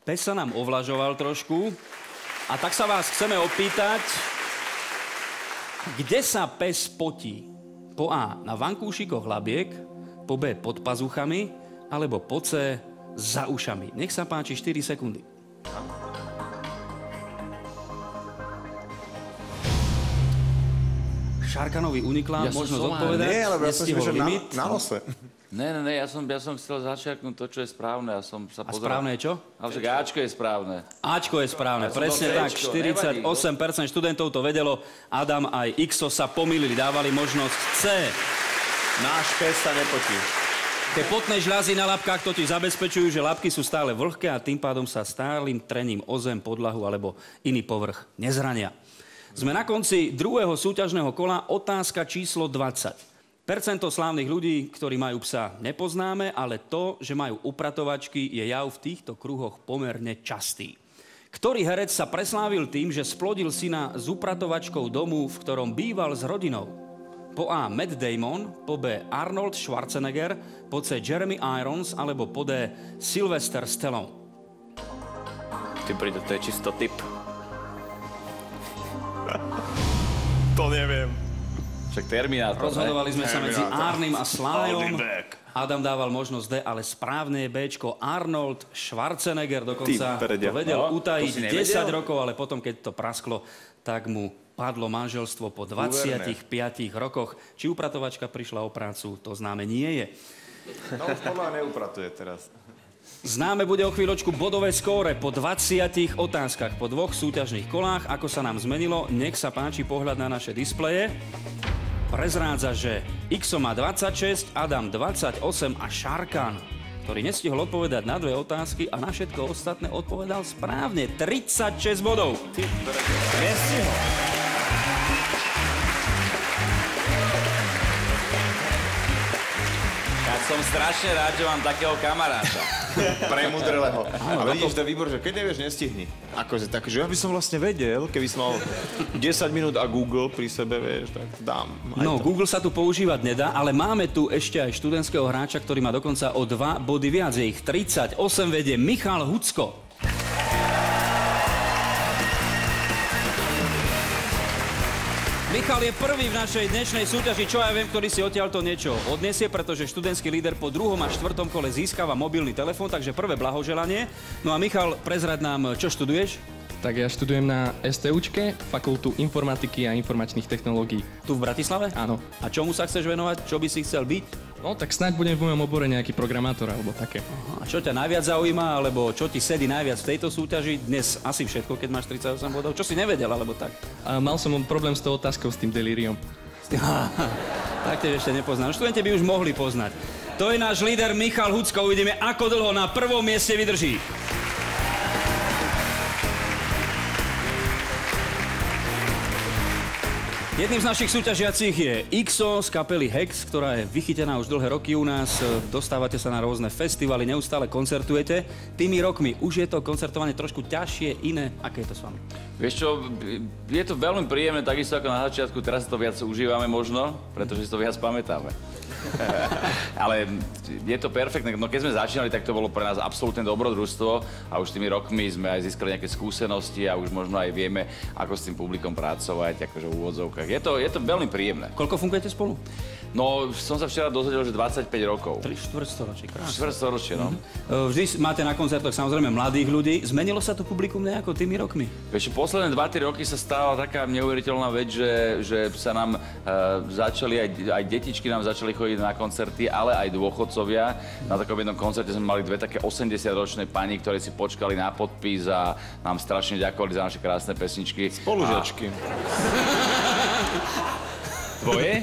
Pes sa nám ovlažoval trošku a tak sa vás chceme opýtať, kde sa pes potí? Po A na vankúšikoch labiek, po B pod pazuchami, alebo po C za ušami. Nech sa páči, 4 sekundy. Šarkanovi unikla možnosť odpovedať. Nie, lebo ja som si myslel, že na nose. Ne, ja som chcel začiarknúť to, čo je správne. Ja som sa pozeral. A správne je čo? Ale však Ačko je správne. Ačko je správne, presne tak. 48% študentov to vedelo. Adam aj Xo sa pomýlili, dávali možnosť C. Náš pes sa nepotí. Tie potné žľazy na labkách totiž zabezpečujú, že labky sú stále vlhké a tým pádom sa stálym trením o zem, podlahu alebo iný povrch nezrania. Sme na konci druhého súťažného kola, otázka číslo 20. Percento slávnych ľudí, ktorí majú psa, nepoznáme, ale to, že majú upratovačky, je jav v týchto kruhoch pomerne častý. Ktorý herec sa preslávil tým, že splodil syna s upratovačkou domu, v ktorom býval s rodinou? Po A. Matt Damon, po B. Arnold Schwarzenegger, po C. Jeremy Irons, alebo po D. Sylvester Stallone. Ty príde, to je čisto tip. To neviem. Však Terminátor, rozhodovali sme sa medzi Arnym a Slyom. Adam dával možnosť D, ale správne je Bčko. Arnold Schwarzenegger dokonca to vedel utajiť 10 rokov, ale potom, keď to prasklo, tak mu padlo manželstvo po 25 rokoch. Či upratovačka prišla o prácu, to známe nie je. No už podľa neupratuje teraz. Známe bude o chvíľočku bodové skóre po 20 otázkach, po 2 súťažných kolách. Ako sa nám zmenilo, nech sa páči pohľad na naše displeje. Prezrádza, že Xo má 26, Adam 28 a Šarkan, ktorý nestihol odpovedať na 2 otázky a na všetko ostatné odpovedal správne. 36 bodov. Nestihol. Ja som strašne rád, že mám takého kamaráta. Premudrelého. A vidíš, to je výbor, že keď nevieš, nestihni. Akože tak, že ja by som vlastne vedel, keby som mal 10 minút a Google pri sebe, vieš, tak dám. No, Google sa tu používať nedá, ale máme tu ešte aj študentského hráča, ktorý má dokonca o 2 body viac. Je ich 38, vedie Michal Hucko. Michal je prvý v našej dnešnej súťaži, čo ja viem, ktorý si odtiaľto niečo odniesie, pretože študentský líder po 2. a 4. kole získava mobilný telefón, takže prvé blahoželanie. No a Michal, prezrať nám, čo študuješ? Tak ja študujem na STUčke, Fakultu informatiky a informačných technológií. Tu v Bratislave? Áno. A čomu sa chceš venovať? Čo by si chcel byť? No tak snáď budem v mojom obore nejaký programátor alebo také. A čo ťa najviac zaujíma, alebo čo ti sedí najviac v tejto súťaži? Dnes asi všetko, keď máš 38 bodov. Čo si nevedel, alebo tak? A mal som problém s tou otázkou, s tým delíriom. Tak te ešte nepoznám. Študenti by už mohli poznať. To je náš líder Michal Hucko. Uvidíme, ako dlho na prvom mieste vydrží. Jedným z našich súťažiacich je Xo z kapely Hex, ktorá je vychytená už dlhé roky u nás. Dostávate sa na rôzne festivaly, neustále koncertujete. Tými rokmi už je to koncertovanie trošku ťažšie, iné. Aké je to s vami? Vieš čo, je to veľmi príjemné, takisto ako na začiatku. Teraz to viac užívame možno, pretože si to viac pamätáme. Ale je to perfektné. No keď sme začínali, tak to bolo pre nás absolútne dobrodružstvo a už tými rokmi sme aj získali nejaké skúsenosti a už možno aj vieme, ako s tým publikom pracovať, akože v úvodzovkách. Je to veľmi príjemné. Koľko fungujete spolu? No, som sa včera dozvedel, že 25 rokov. 3/4 storočie, krásne. 4 storočie, no. Vždy máte na koncertoch samozrejme mladých ľudí. Zmenilo sa to publikum nejako tými rokmi? Vieš, posledné 2-3 roky sa stala taká neuveriteľná vec, že sa nám začali, aj detičky nám začali chodiť na koncerty, ale aj dôchodcovia. Na takom jednom koncerte sme mali dve také 80-ročné pani, ktoré si počkali na podpis a nám strašne ďakovali za naše krásne pesničky. Spolužiačky. Tvoje?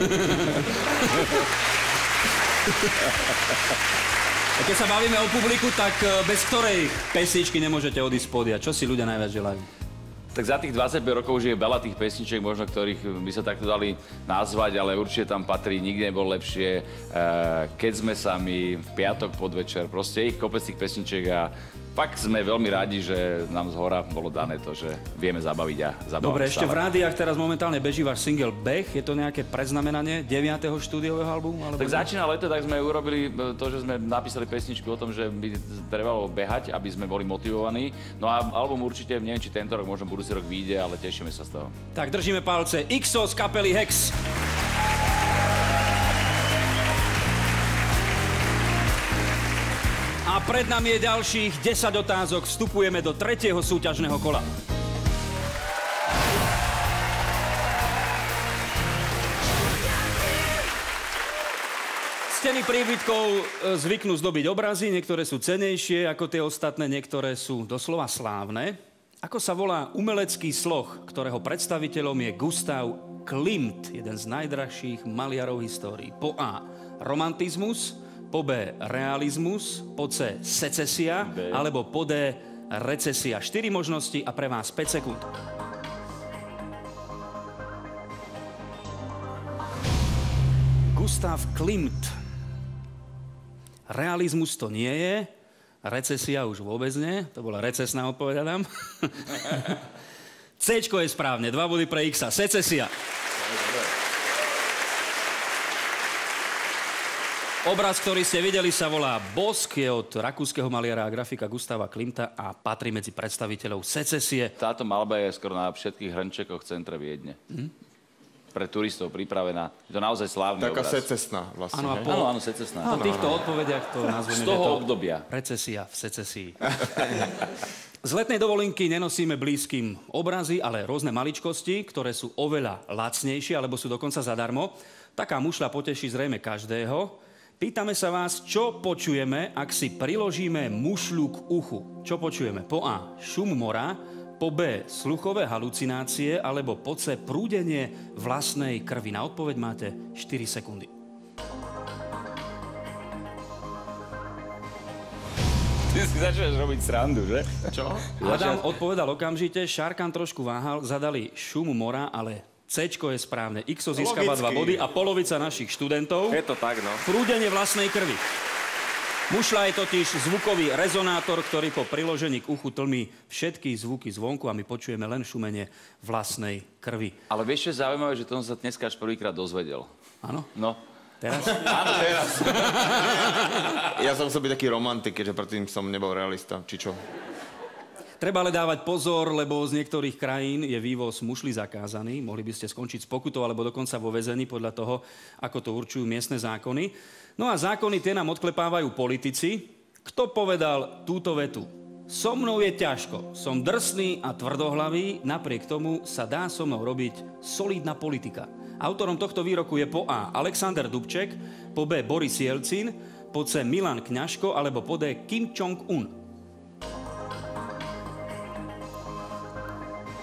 A keď sa bavíme o publiku, tak bez ktorej pesničky nemôžete odísť z pódia? Čo si ľudia najviac želajú? Tak za tých 25 rokov už je veľa tých pesničiek, možno ktorých by sa takto dali nazvať, ale určite tam patrí Nikdy nebol lepšie, Keď sme sami, V piatok podvečer, proste ich kopec tých pesničiek a fakt sme veľmi radi, že nám zhora bolo dané to, že vieme zabaviť a zabávať. Dobre, ešte v rádiách teraz momentálne beží váš single Beh. Je to nejaké predznamenanie 9. štúdiového albumu? Alebo Tak začína leto, tak sme urobili to, že sme napísali pesničku o tom, že by trebalo behať, aby sme boli motivovaní. No a album určite, neviem, či tento rok, možno budúci rok vyjde, ale tešíme sa z toho. Tak držíme palce. XO z kapely Hex. A pred nami je ďalších 10 otázok. Vstupujeme do 3. súťažného kola. Steny príbytkov zvyknú zdobiť obrazy, niektoré sú cenejšie ako tie ostatné, niektoré sú doslova slávne. Ako sa volá umelecký sloh, ktorého predstaviteľom je Gustav Klimt, jeden z najdrahších maliarov histórií? Po A. Romantizmus, po B. Realizmus, po C. Secesia, alebo po D. Recesia. 4 možnosti a pre vás 5 sekúnd. Gustav Klimt. Realizmus to nie je, recesia už vôbec nie, to bola recesná odpoveď, Adam. Cčko je správne, 2 body pre Xa, secesia. Obraz, ktorý ste videli, sa volá Bosk, je od rakúskeho maliara a grafika Gustava Klimta a patrí medzi predstaviteľov secesie. Táto malba je skoro na všetkých hrnčekoch v centre Viedne. Pre turistov pripravená. Je to naozaj slávny Taká obraz. secesná vlastne. Áno, secesná. Po týchto odpovediach to nazveme, Z toho že to obdobia. Recesia v secesii. Z letnej dovolenky nenosíme blízkym obrazy, ale rôzne maličkosti, ktoré sú oveľa lacnejšie, alebo sú dokonca zadarmo. Taká mušľa poteší zrejme každého. Pýtame sa vás, čo počujeme, ak si priložíme mušľu k uchu. Čo počujeme? Po A. Šum mora, po B. Sluchové halucinácie, alebo po C. Prúdenie vlastnej krvi. Na odpoveď máte 4 sekundy. Ty si začneš robiť srandu, že? Čo? Adam odpovedal okamžite, Šarkan trošku váhal, zadali šum mora, ale Cčko je správne. Xo získava 2 body a polovica našich študentov. Je to tak, no. Prúdenie vlastnej krvi. Mušľa je totiž zvukový rezonátor, ktorý po priložení k uchu tlmí všetky zvuky zvonku a my počujeme len šumenie vlastnej krvi. Ale vieš, čo je zaujímavé, že to som sa dneska až prvýkrát dozvedel. Áno? No. Teraz? Áno, teraz. Ja som chcel byť taký romantik, keďže predtým som nebol realista, či čo? Treba ale dávať pozor, lebo z niektorých krajín je vývoz mušli zakázaný. Mohli by ste skončiť s pokutou alebo dokonca vo väzení podľa toho, ako to určujú miestne zákony. No a zákony tie nám odklepávajú politici. Kto povedal túto vetu? So mnou je ťažko, som drsný a tvrdohlavý, napriek tomu sa dá so mnou robiť solidná politika. Autorom tohto výroku je po A. Alexander Dubček, po B. Boris Jelcin, po C. Milan Kňažko alebo po D. Kim Jong-un.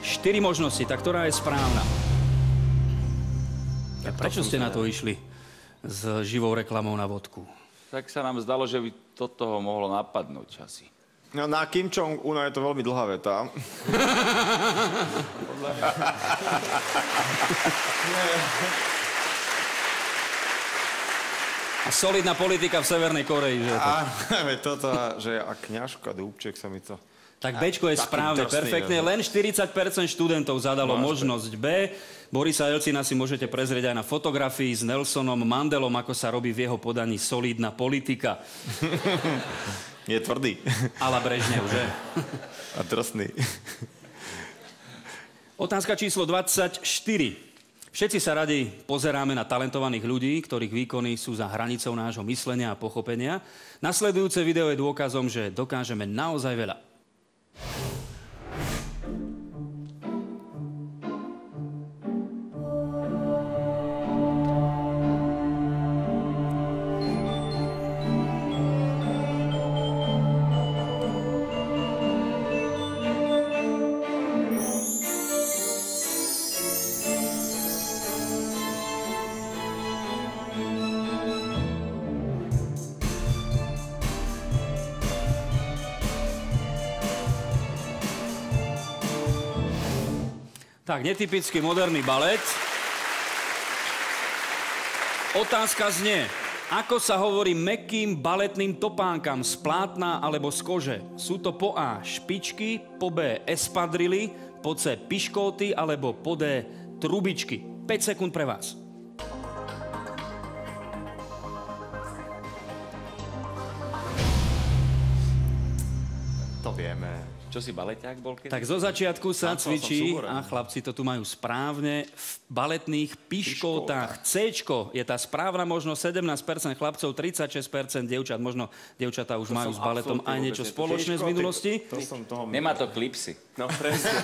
4 možnosti, tak ktorá je správna? A prečo ste na to išli s živou reklamou na vodku? Tak sa nám zdalo, že by to toho mohlo napadnúť asi. No, na Kim Jong-una je to veľmi dlhá veta. A solidná politika v Severnej Koreji, že? A toto, že a Kňažko a Dúbček sa mi to... Tak Bčko je správne, perfektne. Len 40% študentov zadalo možnosť B. Borisa Jelcina si môžete prezrieť aj na fotografii s Nelsonom Mandelom, ako sa robí v jeho podaní solidná politika. Je tvrdý. A la Brežnev, že? A drsný. Otázka číslo 24. Všetci sa radi pozeráme na talentovaných ľudí, ktorých výkony sú za hranicou nášho myslenia a pochopenia. Nasledujúce video je dôkazom, že dokážeme naozaj veľa. Tak, netypický moderný balet. Otázka znie, ako sa hovorí mäkkým baletným topánkam z plátna alebo z kože? Sú to po A špičky, po B espadrily, po C piškóty alebo po D trubičky. 5 sekúnd pre vás. To vieme. Čo si baleťák bol keď? Tak zo začiatku sa Tancoval som cvičí, súborem. a chlapci to tu majú správne, v baletných piškótach. Céčko je tá správna, možno 17% chlapcov, 36% dievčat. Možno dievčatá už majú s baletom aj niečo spoločné z minulosti. To som toho... Nemá to klipsy. No presne.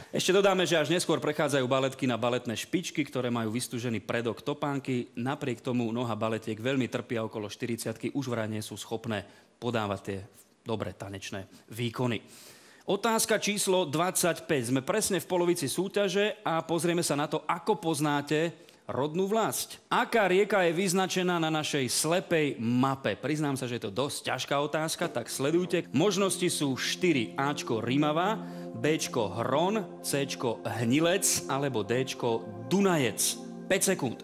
Ešte dodáme, že až neskôr prechádzajú baletky na baletné špičky, ktoré majú vystúžený predok topánky. Napriek tomu noha baletiek veľmi trpia okolo 40-ky, už vraj nie sú schopné podávať tie dobré tanečné výkony. Otázka číslo 25. Sme presne v polovici súťaže a pozrieme sa na to, ako poznáte rodnú vlast. Aká rieka je vyznačená na našej slepej mape? Priznám sa, že je to dosť ťažká otázka, tak sledujte. Možnosti sú 4. Ačko Rimava, Bčko Hron, Cčko Hnilec alebo Dčko Dunajec. 5 sekúnd.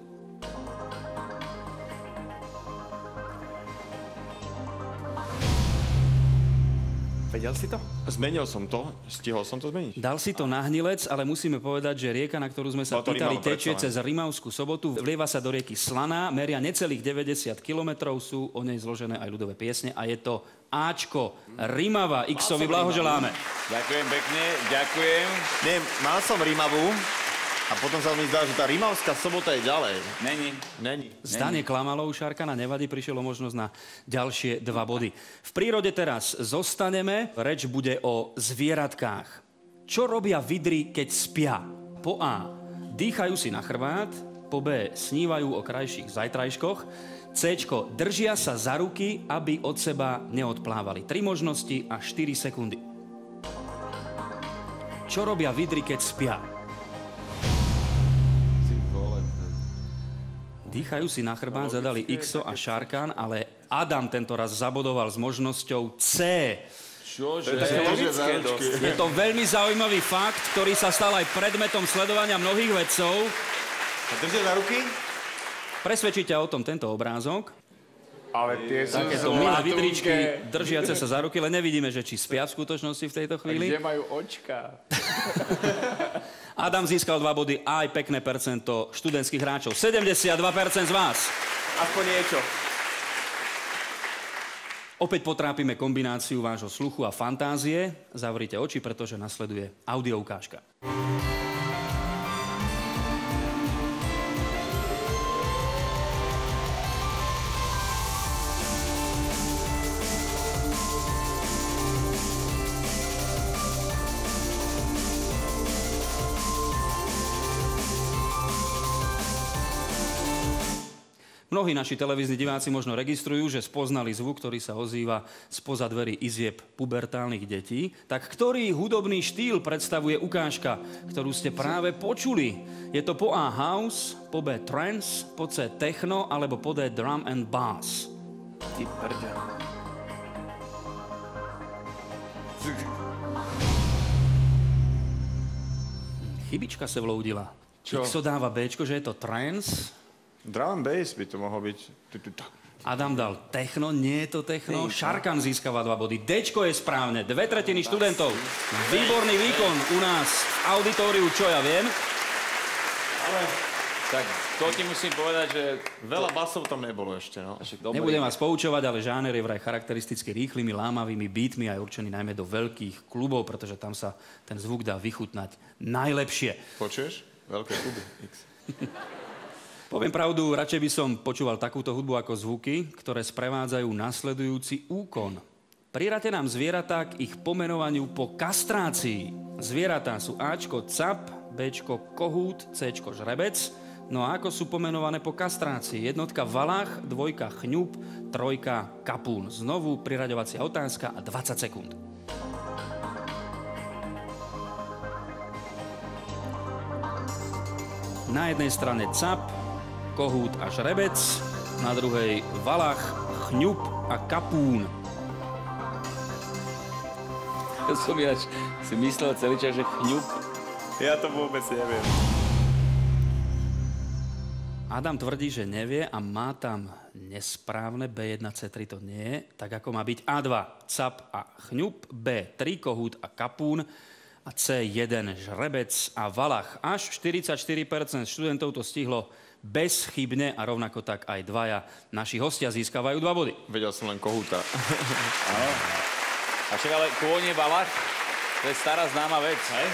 Vedel si to? Zmenil som to, stihol som to zmeniť. Dal si to na Hnilec, ale musíme povedať, že rieka, na ktorú sme sa Bola to pýtali, Rimava, tečie predsa len. cez Rimavskú Sobotu, vlieva sa do rieky Slaná, meria necelých 90 kilometrov, sú o nej zložené aj ľudové piesne a je to Ačko Rimava. Xovi blahoželáme. Ďakujem pekne, ďakujem. Nie, mal som Rimavu a potom sa mi zdá, že tá Rimavská Sobota je ďalej. Není. Zdanie klamalo u Šarkana, nevadí, prišiel o možnosť na ďalšie 2 body. V prírode teraz zostaneme, reč bude o zvieratkách. Čo robia vidry, keď spia? Po A. Dýchajú si na chrbát, po B. Snívajú o krajších zajtrajškoch, Cčko. Držia sa za ruky, aby od seba neodplávali. 3 možnosti a 4 sekundy. Čo robia vidry, keď spia? Dýchajú si na chrbát, zadali Xo a Šarkan, ale Adam tento raz zabodoval s možnosťou C. Čože? Je to veľmi zaujímavý fakt, ktorý sa stal aj predmetom sledovania mnohých vedcov. Držia za ruky? Presvedčíte o tom tento obrázok. Ale tie sú Takéto milé vidričky držiace sa za ruky, ale nevidíme, že či spia v skutočnosti v tejto chvíli. Kde majú očka? Adam získal 2 body a aj pekné percento študentských hráčov. 72% z vás. Aspoň niečo. Opäť potrápime kombináciu vášho sluchu a fantázie. Zavrite oči, pretože nasleduje audio ukážka. Mnohí naši televízni diváci možno registrujú, že spoznali zvuk, ktorý sa ozýva spoza dverí izieb pubertálnych detí. Tak ktorý hudobný štýl predstavuje ukážka, ktorú ste práve počuli? Je to po A house, po B trance, po C techno alebo po D drum and bass? Ty prďa. Chybička sa vloudila. Čo? Xo dáva Bčko, že je to trance. Drum and bass by to mohlo byť. Adam dal techno, nie je to techno. Šarkan získava 2 body. Dčko je správne. 2/3 študentov. Výborný výkon u nás v auditóriu, čo ja viem. Tak to ti musím povedať, že... Veľa basov tam nebolo ešte, no. Nebudem vás poučovať, ale žáner je vraj charakteristicky rýchlymi, lámavými beatmi a je určený najmä do veľkých klubov, pretože tam sa ten zvuk dá vychutnať najlepšie. Počuješ? Veľké kluby. X. Poviem pravdu, radšej by som počúval takúto hudbu ako zvuky, ktoré sprevádzajú nasledujúci úkon. Priráte nám zvieratá k ich pomenovaniu po kastrácii. Zvieratá sú Ačko cap, Bčko kohút, Cčko žrebec. No a ako sú pomenované po kastrácii? Jednotka valách, dvojka chňup, trojka kapún. Znovu priraďovacia otázka a 20 sekúnd. Na jednej strane cap, kohút a žrebec, na druhej valach, chňup a kapún. Ja som si myslel celý čas, že chňup. Ja to vôbec neviem. Adam tvrdí, že nevie a má tam nesprávne. B1, C3 to nie je. Tak ako má byť A2 cap a chňup, B3 kohút a kapún a C1 žrebec a valach. Až 44% študentov to stihlo bezchybne a rovnako tak aj dvaja naši hostia získavajú 2 body. Vedel som len kohúta. A však ale kôň je valach, to je stará známa vec, hej?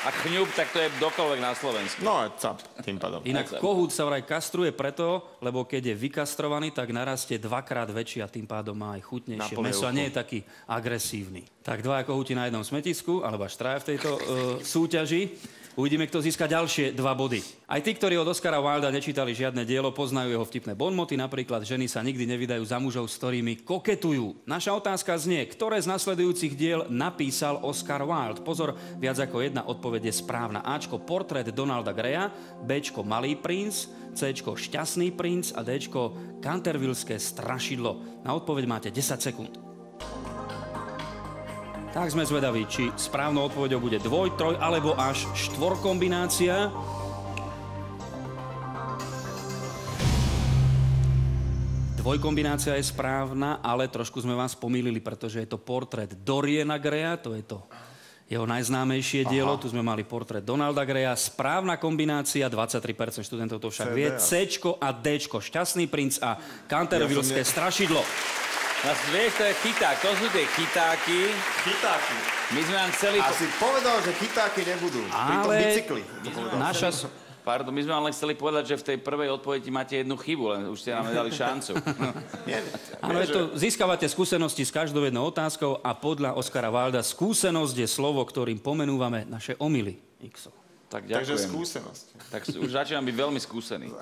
A chňup, tak to je dokoľvek na Slovensku. No a cap, tým pádom. Inak kohút sa vraj kastruje preto, lebo keď je vykastrovaný, tak narastie 2-krát väčší a tým pádom má aj chutnejšie mäso a nie je taký agresívny. Tak 2 kohúti na jednom smetisku, alebo až 3 v tejto súťaži. Uvidíme, kto získa ďalšie 2 body. Aj tí, ktorí od Oscara Wilda nečítali žiadne dielo, poznajú jeho vtipné bonmoty, napríklad ženy sa nikdy nevydajú za mužov, s ktorými koketujú. Naša otázka znie, ktoré z nasledujúcich diel napísal Oscar Wilde? Pozor, viac ako jedna odpoveď je správna. Ačko portrét Donalda Greya, Bčko Malý princ, Cčko Šťastný princ a Dčko Cantervilleské strašidlo. Na odpoveď máte 10 sekúnd. Tak sme zvedaví, či správnou odpoveďou bude 2, 3 alebo až 4 kombinácia. Dvojkombinácia je správna, ale trošku sme vás pomýlili, pretože je to portrét Doriana Greya, to je to jeho najznámejšie dielo. Tu sme mali portrét Donalda Greya. Správna kombinácia, 23% študentov to však vie. Cčko a Dčko, Šťastný princ a Cantervilleské strašidlo. No vieš, to je chyták, to sú tie chytáky. Chytáky. My sme vám chceli... Asi povedal, že chytáky nebudú. Pritom bicykli. Pardon, my sme vám len chceli povedať, že v tej prvej odpovedi máte jednu chybu, len už ste nám nedali šancu. Áno, získavate skúsenosti s každou jednou otázkou a podľa Oscara Wilda skúsenosť je slovo, ktorým pomenúvame naše omyly. Xo. Tak ďakujem. Takže skúsenosť. Tak už začínam byť veľmi skúsený.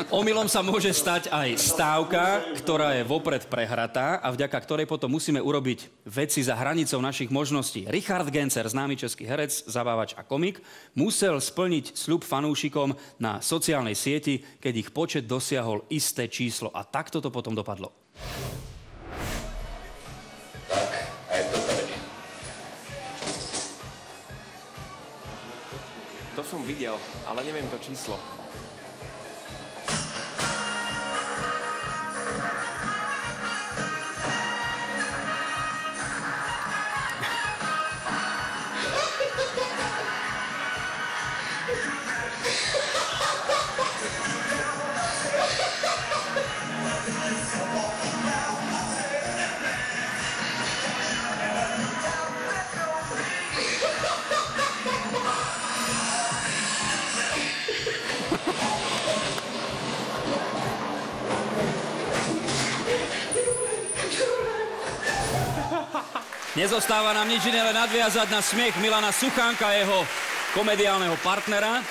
Omylom sa môže stať aj stávka, ktorá je vopred prehratá a vďaka ktorej potom musíme urobiť veci za hranicou našich možností. Richard Gencer, známy český herec, zabávač a komik, musel splniť sľub fanúšikom na sociálnej sieti, keď ich počet dosiahol isté číslo. A takto to potom dopadlo. To som videl, ale neviem to číslo. Nezostáva nám nič iné, len nadviazať na smiech Milana Suchánka, jeho komediálneho partnera.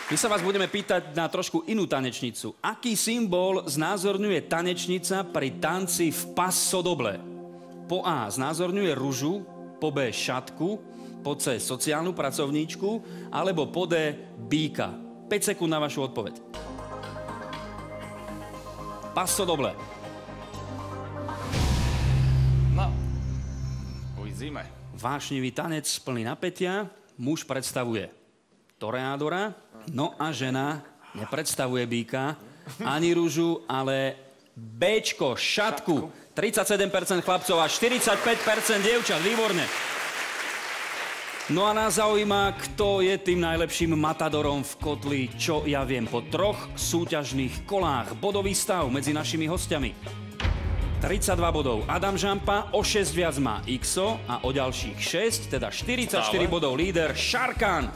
My sa vás budeme pýtať na trošku inú tanečnicu. Aký symbol znázorňuje tanečnica pri tanci v paso doble? Po A znázorňuje ružu, po B šatku, po C sociálnu pracovníčku, alebo po D býka. 5 sekúnd na vašu odpoveď. Paso doble. Zime. Vášnivý tanec plný napätia. Muž predstavuje toreadora, no a žena nepredstavuje býka, ani ružu, ale Bčko, šatku. 37% chlapcov a 45% dievčat. Výborne. No a nás zaujíma, kto je tým najlepším matadorom v kotli, čo ja viem, po 3 súťažných kolách. Bodový stav medzi našimi hostiami. 32 bodov Adam Žampa, o 6 viac má Xo a o ďalších 6, teda 44 bodov líder Šarkán.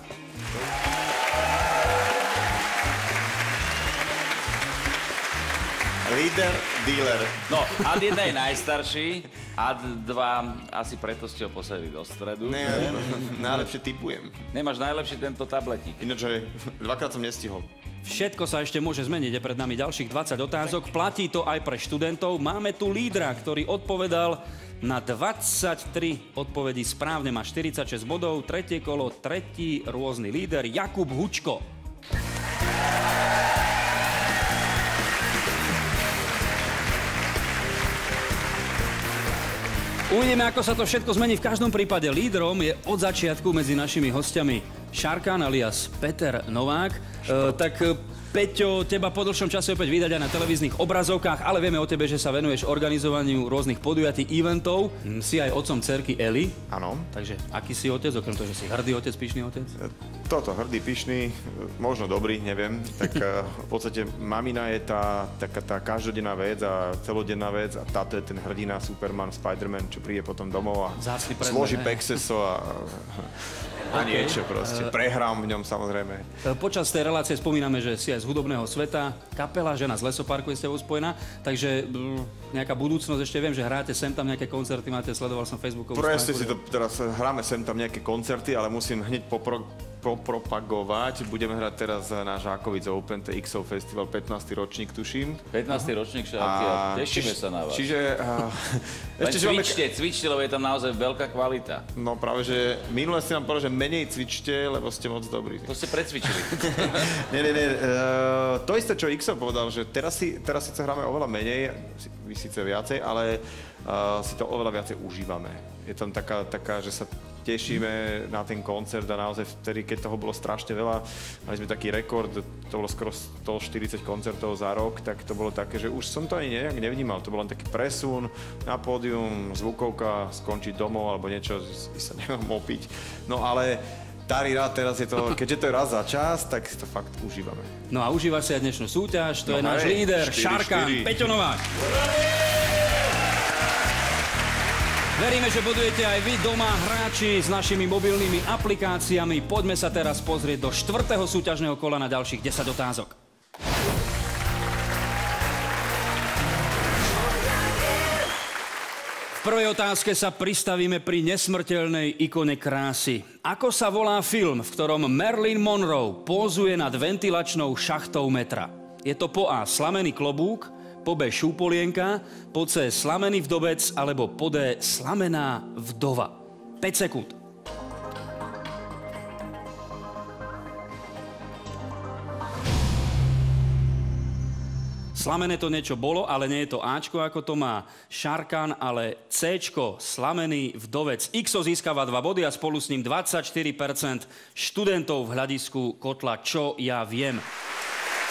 Líder, dealer. No, Ad 1 je najstarší, Ad 2 asi preto ste ho posadili do stredu. Ne, najlepšie tipujem. Nemáš najlepší tento tabletík. Ináč, dvakrát som nestihol. Všetko sa ešte môže zmeniť, je pred nami ďalších 20 otázok. Platí to aj pre študentov. Máme tu lídra, ktorý odpovedal na 23 odpovedí správne, má 46 bodov. Tretie kolo, tretí rôzny líder, Jakub Hučko. Uvidíme, ako sa to všetko zmení. V každom prípade lídrom je od začiatku medzi našimi hostiami Šarkán alias Peter Novák. Peťo, teba po dlhšom čase opäť vydať aj na televíznych obrazovkách, ale vieme o tebe, že sa venuješ organizovaniu rôznych podujatí, eventov. Si aj otcom dcerky Eli. Áno. Takže aký si otec, okrem toho, že si hrdý otec, pyšný otec? Toto, hrdý, pyšný, možno dobrý, neviem. Tak v podstate mamina je taká tá každodenná vec a celodenná vec a táto je ten hrdina, Superman, Spider-Man, čo príde potom domov a zloží pexeso a niečo proste. Prehrám v ňom samozrejme. Počas tej relácie spomíname, že si aj z hudobného sveta, kapela Žena z Lesoparku je s tebou spojená, takže nejaká budúcnosť, ešte viem, že hráte sem tam nejaké koncerty, máte, sledoval som Facebookovú stránku. Presne si to teraz hráme sem tam nejaké koncerty, ale musím hneď popropagovať. Budeme hrať teraz na Žákovic Open, to XO Festival, 15. ročník, tuším. 15. ročník, tešíme sa na vás. Čiže... Cvičte, lebo je tam naozaj veľká kvalita. No práve, že minule ste nám povedali, že menej cvičte, lebo ste moc dobrí. To ste precvičili. Nie. To isté, čo XO povedal, že teraz síce hráme oveľa menej, vy síce viacej, ale si to oveľa viacej užívame. Je tam taká, že sa tešíme na ten koncert a naozaj vtedy, keď toho bolo strašne veľa, mali sme taký rekord, to bolo skoro 140 koncertov za rok, tak to bolo také, že už som to ani nejak nevnímal, to bol len taký presun na pódium, zvukovka, skončiť domov alebo niečo, sa nemám opiť. No ale Tari rád, teraz je to, keďže to je raz za čas, tak to fakt užívame. No a užíva si aj dnešnú súťaž, to je náš líder, Šarkán, Peťo Novák. Veríme, že bodujete aj vy doma, hráči, s našimi mobilnými aplikáciami. Poďme sa teraz pozrieť do 4. súťažného kola na ďalších 10 otázok. V prvej otázke sa pristavíme pri nesmrteľnej ikone krásy. Ako sa volá film, v ktorom Marilyn Monroe pózuje nad ventilačnou šachtou metra? Je to po A slamený klobúk, po B šúpolienka, po C slamený vdobec alebo po D slamená vdova. 5 sekúnd. Slamené to niečo bolo, ale nie je to Ačko, ako to má Šarkán, ale Cčko, slamený vdovec. XO získava 2 body a spolu s ním 24% študentov v hľadisku kotla Čo ja viem.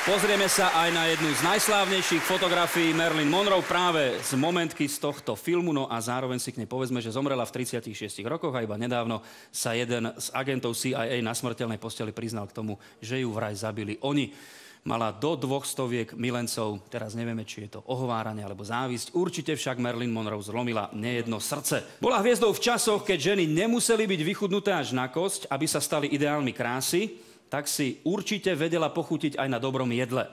Pozrieme sa aj na jednu z najslávnejších fotografií Marilyn Monroe práve z momentky z tohto filmu, no a zároveň si k nej povedzme, že zomrela v 36 rokoch a iba nedávno sa jeden z agentov CIA na smrteľnej posteli priznal k tomu, že ju vraj zabili oni. Mala do 200 milencov, teraz nevieme, či je to ohováranie alebo závisť. Určite však Marilyn Monroe zlomila nejedno srdce. Bola hviezdou v časoch, keď ženy nemuseli byť vychudnuté až na kosť, aby sa stali ideálmi krásy, tak si určite vedela pochutiť aj na dobrom jedle.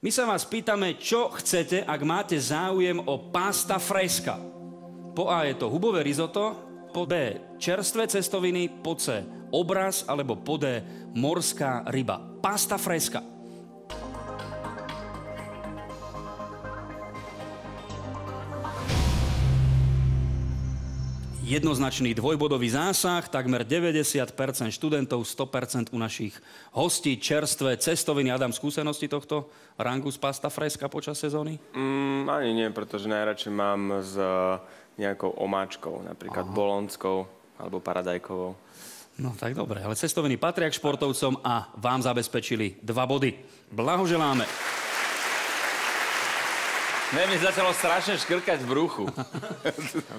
My sa vás pýtame, čo chcete, ak máte záujem o pasta fresca. Po A je to hubové risotto, po B čerstvé cestoviny, po C obraz alebo po D morská ryba. Pasta fresca. Jednoznačný dvojbodový zásah, takmer 90% študentov, 100% u našich hostí, čerstvé cestoviny. Adam, skúsenosti tohto rangu z pasta fresca počas sezóny? Ani nie, pretože najradšej mám s nejakou omáčkou, napríklad bolonskou alebo paradajkovou. No tak dobre, ale cestoviny patria k športovcom a vám zabezpečili 2 body. Blahoželáme. Mne začalo strašne škrkať v bruchu.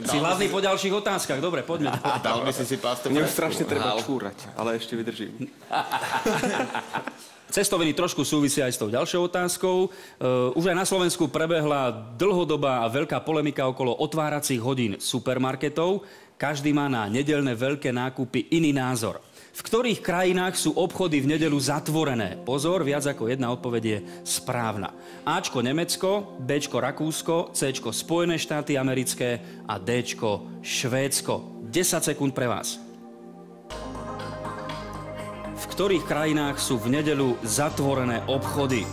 Si hlavný po ďalších otázkach. Dobre, poďme. Dal by si pastu. Mne už strašne treba čúrať, ale ešte vydržím. Cestoviny trošku súvisia aj s tou ďalšou otázkou. Už aj na Slovensku prebehla dlhodobá a veľká polemika okolo otváracích hodín supermarketov. Každý má na nedeľné veľké nákupy iný názor. V ktorých krajinách sú obchody v nedeľu zatvorené? Pozor, viac ako jedna odpoveď je správna. Ačko Nemecko, Bčko Rakúsko, Cčko Spojené štáty americké a Dčko Švédsko. 10 sekúnd pre vás. V ktorých krajinách sú v nedeľu zatvorené obchody?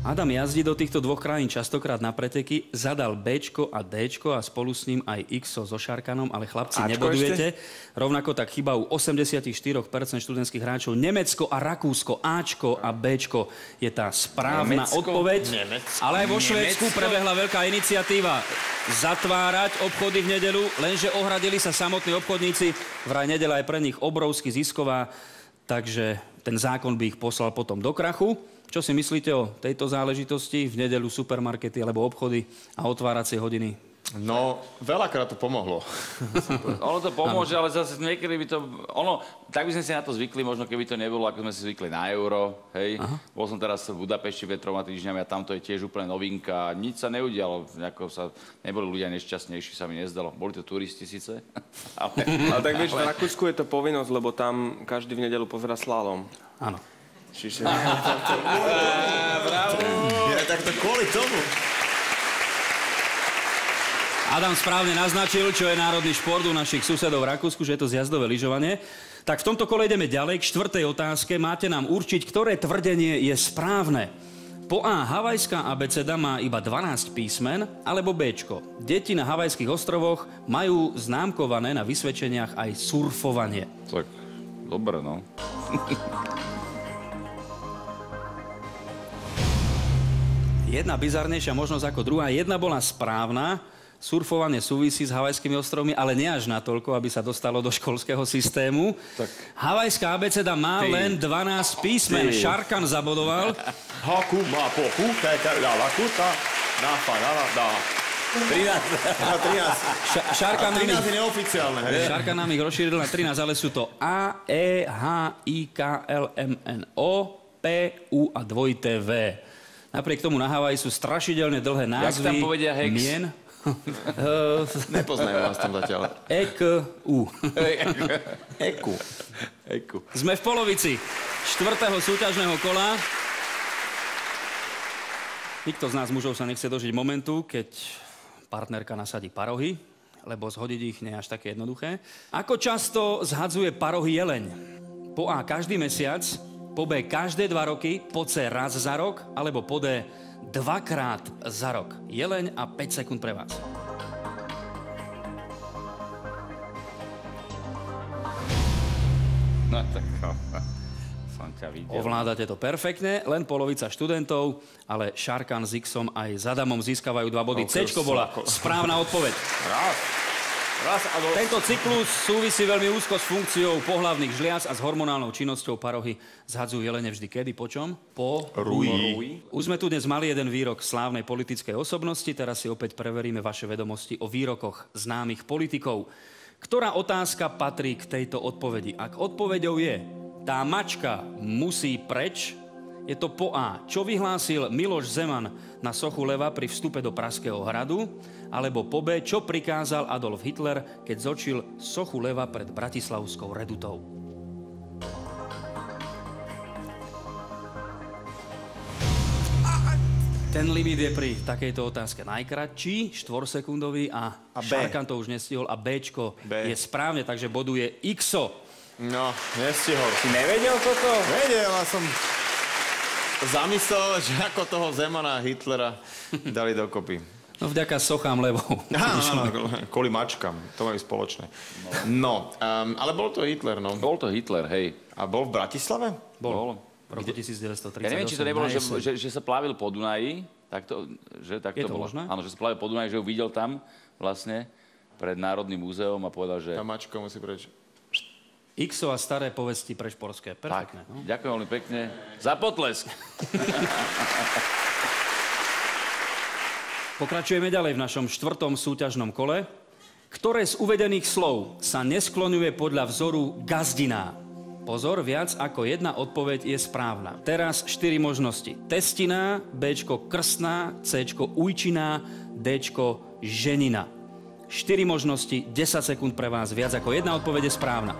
Adam jazdí do týchto dvoch krajín častokrát na preteky, zadal Bčko a Dčko a spolu s ním aj Xo so Šarkanom, ale chlapci, nebodujete. Rovnako tak chýba u 84% študentských hráčov. Nemecko a Rakúsko, Ačko a Bčko je tá správna odpoveď. Ale aj vo Švédsku prebehla veľká iniciatíva zatvárať obchody v nedeľu, lenže ohradili sa samotní obchodníci. Vraj nedeľa je pre nich obrovsky zisková, takže ten zákon by ich poslal potom do krachu. Čo si myslíte o tejto záležitosti? V nedeľu supermarkety alebo obchody a otváracie hodiny? No, veľakrát to pomohlo. Ono to pomôže, ale zase niekedy by to... tak by sme si na to zvykli, možno keby to nebolo, ako sme si zvykli na euro, hej. Bol som teraz v Budapešti pred 3 týždňami a tam to je tiež úplne novinka. Nič sa neudialo, neboli ľudia nešťastnejší, sa mi nezdalo. Boli to turisti síce, ale tak vieš, v Rakúsku je to povinnosť, lebo tam každý v nedeľu pozerá slalom. Áno. Čiže... Bravo! Ja tak to kvôli tomu. Adam správne naznačil, čo je národný šport u našich susedov v Rakúsku, že je to zjazdové lyžovanie. Tak v tomto kole ideme ďalej k 4. otázke. Máte nám určiť, ktoré tvrdenie je správne. Po A havajská abeceda má iba 12 písmen, alebo Bčko. Deti na havajských ostrovoch majú známkované na vysvedčeniach aj surfovanie. Tak, dobre, no. Jedna bizarnejšia možnosť ako druhá. Jedna bola správna. Surfovanie súvisí s havajskými ostrovmi, ale nie až natoľko, aby sa dostalo do školského systému. Tak. Havajská abeceda má len 12 písmen. Šarkan zabodoval. Haku, ma, poku, teka, lakuta, nafa, dá. 13. Šarkan 13 je neoficiálne. Šarkan nám ich rozšíril na 13, ale sú to A, E, H, I, K, L, M, N, O, P, U a dvojité V. Napriek tomu na Havaji sú strašidelne dlhé názvy. Jak tam povedia Hex? Mien. Nepoznajú vás tam zatiaľ. E-K-U. Eku. Sme v polovici 4. súťažného kola. Nikto z nás mužov sa nechce dožiť momentu, keď partnerka nasadí parohy, lebo zhodiť ich nie je až také jednoduché. Ako často zhadzuje parohy jeleň? Po A každý mesiac, po B každé 2 roky, po C raz za rok, alebo po D 2-krát za rok. Jeleň a 5 sekúnd pre vás. No tak som ťa videl. Ovládate to perfektne, len polovica študentov, ale Šarkan s Xom aj s Adamom získavajú 2 body. Cčko bola správna odpoveď. Tento cyklus súvisí veľmi úzko s funkciou pohlavných žliaz a s hormonálnou činnosťou. Parohy zhadzujú jelene vždy kedy? Po čom? Po rúji. Už sme tu dnes mali jeden výrok slávnej politickej osobnosti, teraz si opäť preveríme vaše vedomosti o výrokoch známych politikov. Ktorá otázka patrí k tejto odpovedi? Ak odpoveďou je, tá mačka musí preč, je to po A. Čo vyhlásil Miloš Zeman na sochu leva pri vstupe do Pražského hradu? Alebo po B. Čo prikázal Adolf Hitler, keď zočil sochu leva pred Bratislavskou redutou? Ten limit je pri takejto otázke najkratší, 4-sekundový a Šarkan to už nestihol a Bčko je správne, takže boduje Xo. No, nestihol. Si nevedel toto? Vedel, a som zamyslel, že ako toho Zemana a Hitlera dali dokopy. No vďaka sochám levou. Áno, kvôli mačkám. To majú spoločné. No, ale bol to Hitler, no. Bol to Hitler, hej. A bol v Bratislave? Bol. V roku 1938. Ja neviem, či to nebolo, že sa plavil po Dunaji. Je to bolo. možné? Áno, že sa plavil po Dunaji, že ho videl tam vlastne pred Národným múzeom a povedal, že... Tá mačka musí preč. Xo a staré povesti prešporské. Perfektné. No? Ďakujem veľmi pekne. Za potlesk. Pokračujeme ďalej v našom 4. súťažnom kole. Ktoré z uvedených slov sa neskloňuje podľa vzoru Gazdina? Pozor, viac ako jedna odpoveď je správna. Teraz 4 možnosti. Testina, Bčko krstná, Cčko ujčiná, Dčko ženina. 4 možnosti, 10 sekúnd pre vás. Viac ako jedna odpoveď je správna.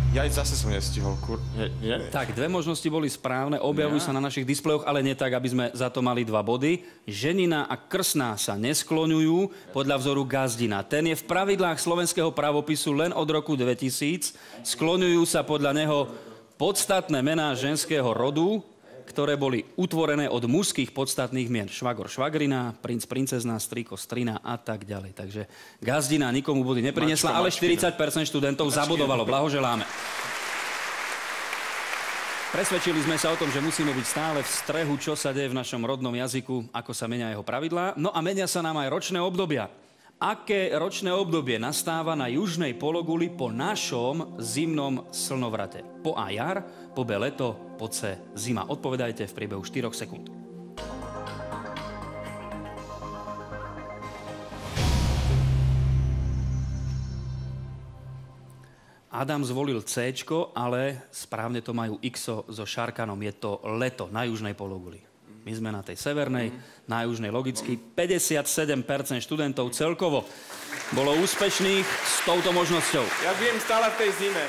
Ja zase som nestihol, Tak, 2 možnosti boli správne, objavujú sa na našich displejoch, ale nie tak, aby sme za to mali 2 body. Ženina a krstná sa neskloňujú podľa vzoru Gazdina. Ten je v pravidlách slovenského pravopisu len od roku 2000. Skloňujú sa podľa neho podstatné mená ženského rodu, ktoré boli utvorené od mužských podstatných mien. Švagor, švagrina, princ, princezná, striko, strina a tak ďalej. Takže Gazdina nikomu body neprinesla, ale 40% študentov zabodovalo. Blahoželáme. Presvedčili sme sa o tom, že musíme byť stále v strehu, čo sa deje v našom rodnom jazyku, ako sa menia jeho pravidlá. No a menia sa nám aj ročné obdobia. Aké ročné obdobie nastáva na južnej pologuli po našom zimnom slnovrate? Po A jar, po B leto, po C zima. Odpovedajte v priebehu 4 sekúnd. Adam zvolil Cčko, ale správne to majú Xo so Šarkanom. Je to leto na južnej pologuli. My sme na tej severnej, na južnej logicky. 57% študentov celkovo bolo úspešných s touto možnosťou. Ja žijem stále v tej zime.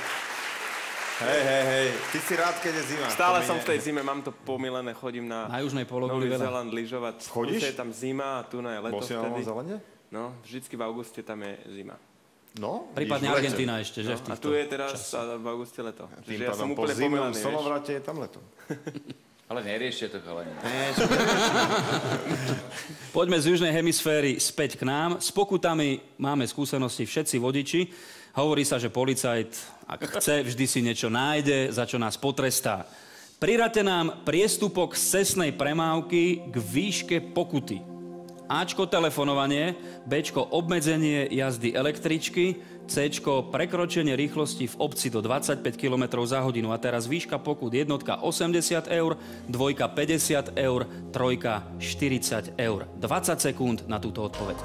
Hej, ty si rád, keď je zima. Stále som v tej zime, mám to pomilené, chodím na južnej pologuli Nový veľa. Zéland lyžovať. Chodíš? Tu je tam zima a tu je leto Bol si na Novom vtedy. Zélande? No, vždycky v auguste tam je zima. No, Prípadne v lete. Argentína ešte, že? A tu je teraz v auguste leto. Tým Čiže ja som pádom po úplne zimnom pomilený, vieš. slnovrate je tam leto. Ale neriešite to, chalani. Poďme z južnej hemisféry späť k nám. S pokutami máme skúsenosti všetci vodiči. Hovorí sa, že policajt, ak chce, vždy si niečo nájde, za čo nás potrestá. Priraďte nám priestupok z cestnej premávky k výške pokuty. Ačko telefonovanie, Bčko obmedzenie jazdy električky, Cčko prekročenie rýchlosti v obci do 25 km za hodinu. A teraz výška pokut: jednotka 80 eur, dvojka 50 eur, trojka 40 eur. 20 sekúnd na túto odpoveď.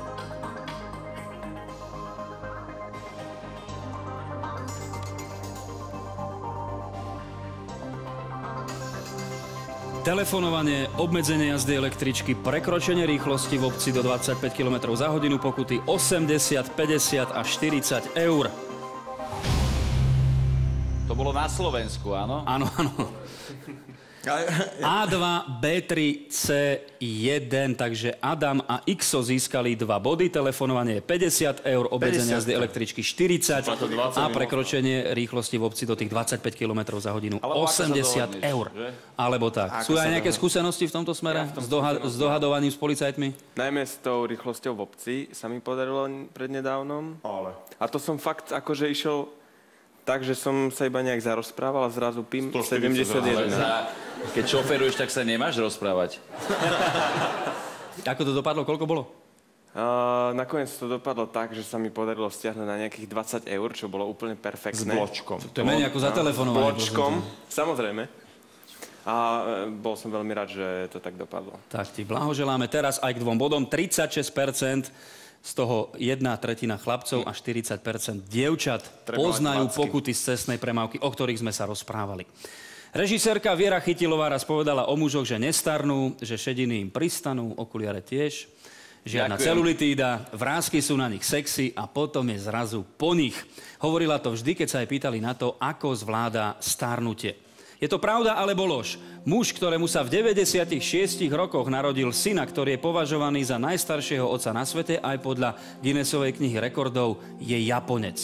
Telefonovanie, obmedzenie jazdy električky, prekročenie rýchlosti v obci do 25 km za hodinu, pokuty 80, 50 a 40 eur. To bolo na Slovensku, áno? Áno, áno. A2, B3, C1, takže Adam a Xo získali 2 body, telefonovanie je 50 eur, obmedzenie jazdy električky 40 a prekročenie rýchlosti v obci do tých 25 km za hodinu 80 eur. Alebo tak. Sú aj nejaké skúsenosti v tomto smere s dohadovaním s policajtmi? Najmä s tou rýchlosťou v obci sa mi podarilo prednedávnom. A to som fakt akože išiel tak, že som sa iba nejak zarozprával a zrazu pim 71. Keď šoferuješ, tak sa nemáš rozprávať. Ako to dopadlo? Koľko bolo? Nakoniec to dopadlo tak, že sa mi podarilo stiahnuť na nejakých 20 eur, čo bolo úplne perfektné. S bločkom. To je menej ako za telefonovanie. S bločkom, samozrejme. A bol som veľmi rád, že to tak dopadlo. Tak ti blahoželáme teraz aj k 2 bodom. 36%, z toho 1/3 chlapcov a 40% dievčat poznajú pokuty z cestnej premávky, o ktorých sme sa rozprávali. Režisérka Viera Chytilová raz povedala o mužoch, že nestarnú, že šediny im pristanú, okuliare tiež. Žiadna celulitída, vrásky sú na nich sexy a potom je zrazu po nich. Hovorila to vždy, keď sa jej pýtali na to, ako zvláda starnutie. Je to pravda alebo lož? Muž, ktorému sa v 96 rokoch narodil syna, ktorý je považovaný za najstaršieho otca na svete, aj podľa Guinnessovej knihy rekordov, je Japonec.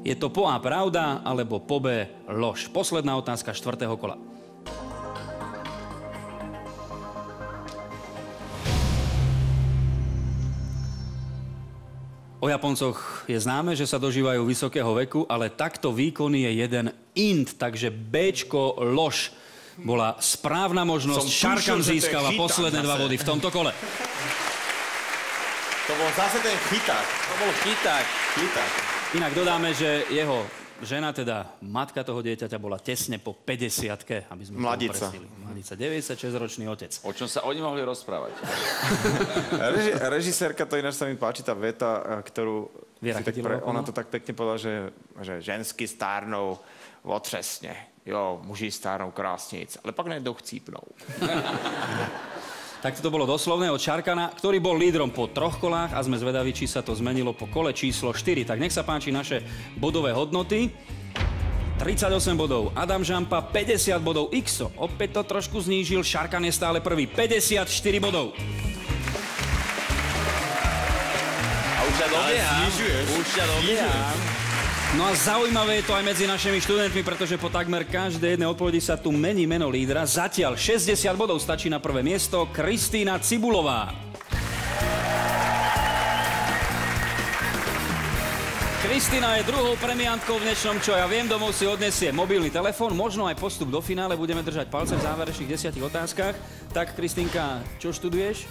Je to po A pravda, alebo po B lož? Posledná otázka 4. kola. O Japoncoch je známe, že sa dožívajú vysokého veku, ale takto výkonný je jeden int, takže Bčko lož bola správna možnosť. Šarkan získava posledné 2 body v tomto kole. To bol zase ten chyták. To bol chyták. Inak dodáme, že jeho žena, teda matka toho dieťaťa, bola tesne po 50-ke, aby sme Mladica. to upresnili. Mladica, 96-ročný otec. O čom sa oni mohli rozprávať? Režisérka, to ináč sa mi páči, tá veta, ktorú... Viera Chytilová, ona to tak pekne povedala, že žensky stárnou otřesne. Jo, muži stárnou krásnic, ale pak najednou chcípnou. Tak to bolo doslovné od Šarkana, ktorý bol lídrom po 3 kolách a sme zvedaví, či sa to zmenilo po kole číslo 4. Tak nech sa páči naše bodové hodnoty. 38 bodov Adam Žampa, 50 bodov Ikso. Opäť to trošku znížil, Šarkan je stále prvý, 54 bodov. A už ťa dobieham. No a zaujímavé je to aj medzi našimi študentmi, pretože po takmer každej jednej odpovedi sa tu mení meno lídra. Zatiaľ 60 bodov stačí na prvé miesto Kristína Cibulová. Kristína je druhou premiantkou v dnešnom Čo ja viem. Domov si odnesie mobilný telefón, možno aj postup do finále. Budeme držať palce v záverečných 10 otázkach. Tak, Kristínka, čo študuješ?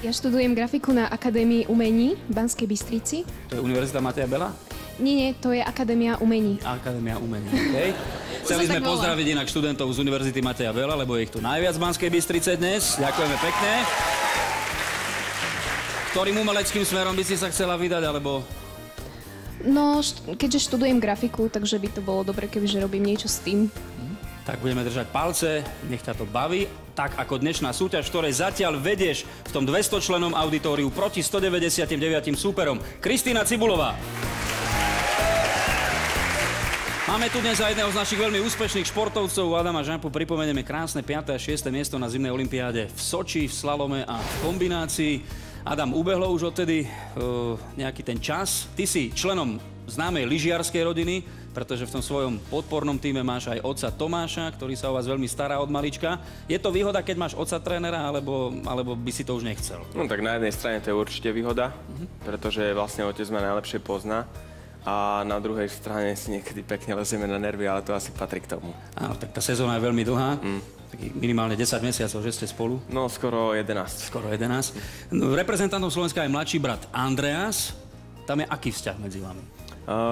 Ja študujem grafiku na Akadémii umení v Banskej Bystrici. To je Univerzita Mateja Bela? Nie, to je Akadémia umení. Akadémia umení, okej. Chceli sme pozdraviť inak študentov z Univerzity Mateja Bela, lebo je ich tu najviac v Banskej Bystrice dnes. Ďakujeme pekne. Ktorým umeleckým smerom by si sa chcela vydať, alebo... No, keďže študujem grafiku, takže by to bolo dobre, kebyže robím niečo s tým. Tak budeme držať palce, nech ťa to baví. Tak ako dnešná súťaž, v ktorej zatiaľ vedieš v tom 200-člennom auditóriu proti 199 súperom. Kristína Cibulová. Máme tu dnes aj jedného z našich veľmi úspešných športovcov, Adama Žampu. Pripomenieme krásne 5. a 6. miesto na zimnej olympiáde v Soči, v slalome a v kombinácii. Adam, ubehlo už odtedy nejaký ten čas. Ty si členom známej lyžiarskej rodiny, pretože v tom svojom podpornom týme máš aj otca Tomáša, ktorý sa o vás veľmi stará od malička. Je to výhoda, keď máš otca trénera, alebo by si to už nechcel? No tak na jednej strane to je určite výhoda, pretože vlastne otec ma najlepšie pozná. A na druhej strane si niekedy pekne lezieme na nervy, ale to asi patrí k tomu. Áno, tak tá sezóna je veľmi dlhá. Minimálne 10 mesiacov, že ste spolu? No, skoro 11. Skoro 11. No, reprezentantom Slovenska je mladší brat Andreas. Tam je aký vzťah medzi vami?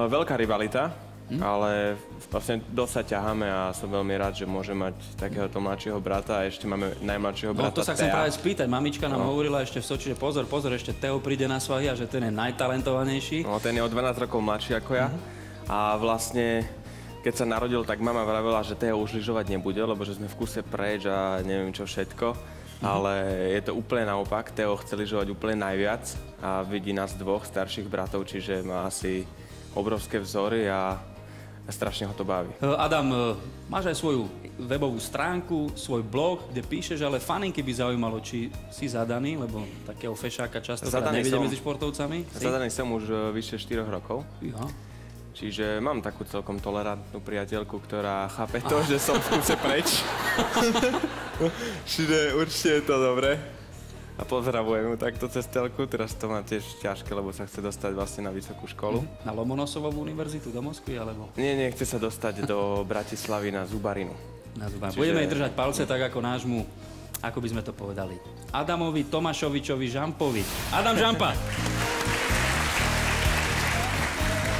Veľká rivalita, ale vlastne dosť sa ťaháme a som veľmi rád, že môžem mať takéhoto mladšieho brata a ešte máme najmladšieho brata to sa chcem práve spýtať. Mamička nám hovorila ešte v Soči, že pozor, ešte Teo príde na svahy a že ten je najtalentovanejší. No, ten je o 12 rokov mladší ako ja. A vlastne, keď sa narodil, tak mama vravela, že Teo už lyžovať nebude, lebo že sme v kuse preč a neviem čo všetko. Ale je to úplne naopak. Teo chce lyžovať úplne najviac a vidí nás dvoch starších bratov, čiže má asi obrovské vzory a strašne ho to baví. Adam, máš aj svoju webovú stránku, svoj blog, kde píšeš, ale faninky by zaujímalo, či si zadaný, lebo takého fešáka často nevidie medzi športovcami. Zadaný som už vyše 4 rokov. Ja. Čiže mám takú celkom tolerantnú priateľku, ktorá chápe to, že som v kuse preč. Čiže určite je to dobré. A pozdravujem ju takto cez telku. Teraz to má tiež ťažké, lebo sa chce dostať vlastne na vysokú školu. Na Lomonosovú univerzitu do Moskvy, alebo? Nie, chce sa dostať do Bratislavy na zubarinu. Budeme jej držať palce tak ako nášmu, ako by sme to povedali, Adamovi Tomášovičovi Žampovi. Adam Žampa!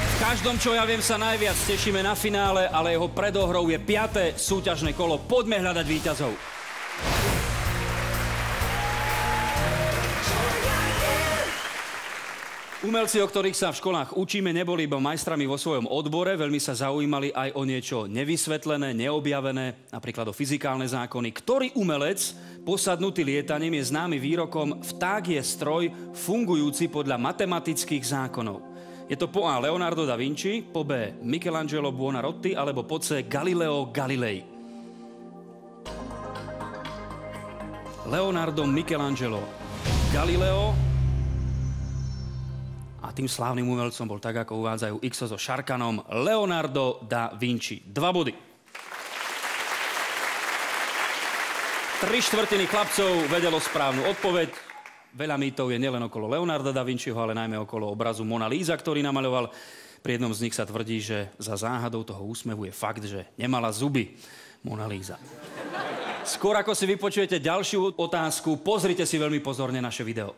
V každom, čo ja viem, sa najviac tešíme na finále, ale jeho predohrou je 5. súťažné kolo. Poďme hľadať víťazov. Umelci, o ktorých sa v školách učíme, neboli iba majstrami vo svojom odbore, veľmi sa zaujímali aj o niečo nevysvetlené, neobjavené, napríklad o fyzikálne zákony. Ktorý umelec, posadnutý lietaním, je známy výrokom vták je stroj fungujúci podľa matematických zákonov. Je to po A. Leonardo da Vinci, po B. Michelangelo Buonarroti, alebo po C. Galileo Galilei. Leonardo, Michelangelo, Galileo. A tým slávnym umelcom bol, tak ako uvádzajú Ikso so Šarkanom, Leonardo da Vinci. 2 body. 3/4 chlapcov vedelo správnu odpoveď. Veľa mýtov je nielen okolo Leonarda da Vinciho, ale najmä okolo obrazu Mona Lisa, ktorý namaľoval. Pri jednom z nich sa tvrdí, že za záhadou toho úsmevu je fakt, že nemala zuby Mona Lisa. Skôr ako si vypočujete ďalšiu otázku, pozrite si veľmi pozorne naše video.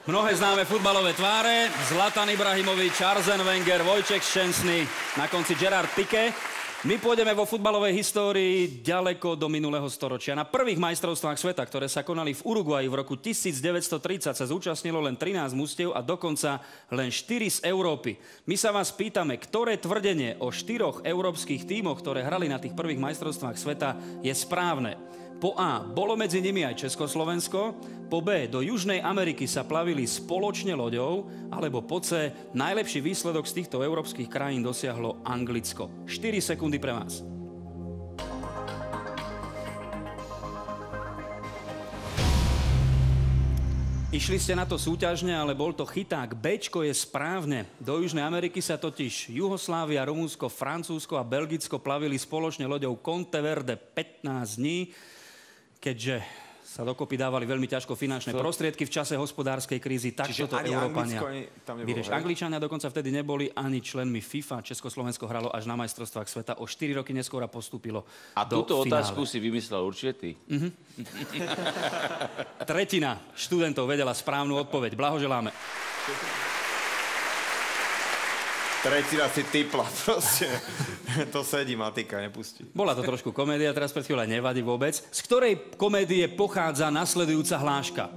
Mnohé známe futbalové tváre, Zlatan Ibrahimovič, Arsene Wenger, Vojtech Ščensný, na konci Gerard Piqué. My pôjdeme vo futbalovej histórii ďaleko do minulého storočia. Na prvých majstrovstvách sveta, ktoré sa konali v Uruguayi v roku 1930, sa zúčastnilo len 13 mužstiev a dokonca len 4 z Európy. My sa vás pýtame, ktoré tvrdenie o 4 európskych tímoch, ktoré hrali na tých prvých majstrovstvách sveta, je správne. Po A, bolo medzi nimi aj Československo, po B, do Južnej Ameriky sa plavili spoločne loďou, alebo po C, najlepší výsledok z týchto európskych krajín dosiahlo Anglicko. 4 sekundy pre vás. Išli ste na to súťažne, ale bol to chyták. Bčko je správne. Do Južnej Ameriky sa totiž Juhoslávia, Rumunsko, Francúzsko a Belgicko plavili spoločne loďou Conteverde 15 dní. Keďže sa dokopy dávali veľmi ťažko finančné prostriedky v čase hospodárskej krízy, tak toto Európania. Angličania dokonca vtedy neboli ani členmi FIFA. Československo hralo až na majstrovstvách sveta. O 4 roky neskôr postúpilo do finále. A túto otázku si vymyslel určite ty. Tretina študentov vedela správnu odpoveď. Blahoželáme. Tretina si typla, proste. To sedí, matika, nepustí. Bola to trošku komédia, teraz pred chvíľou nevadí vôbec. Z ktorej komédie pochádza nasledujúca hláška?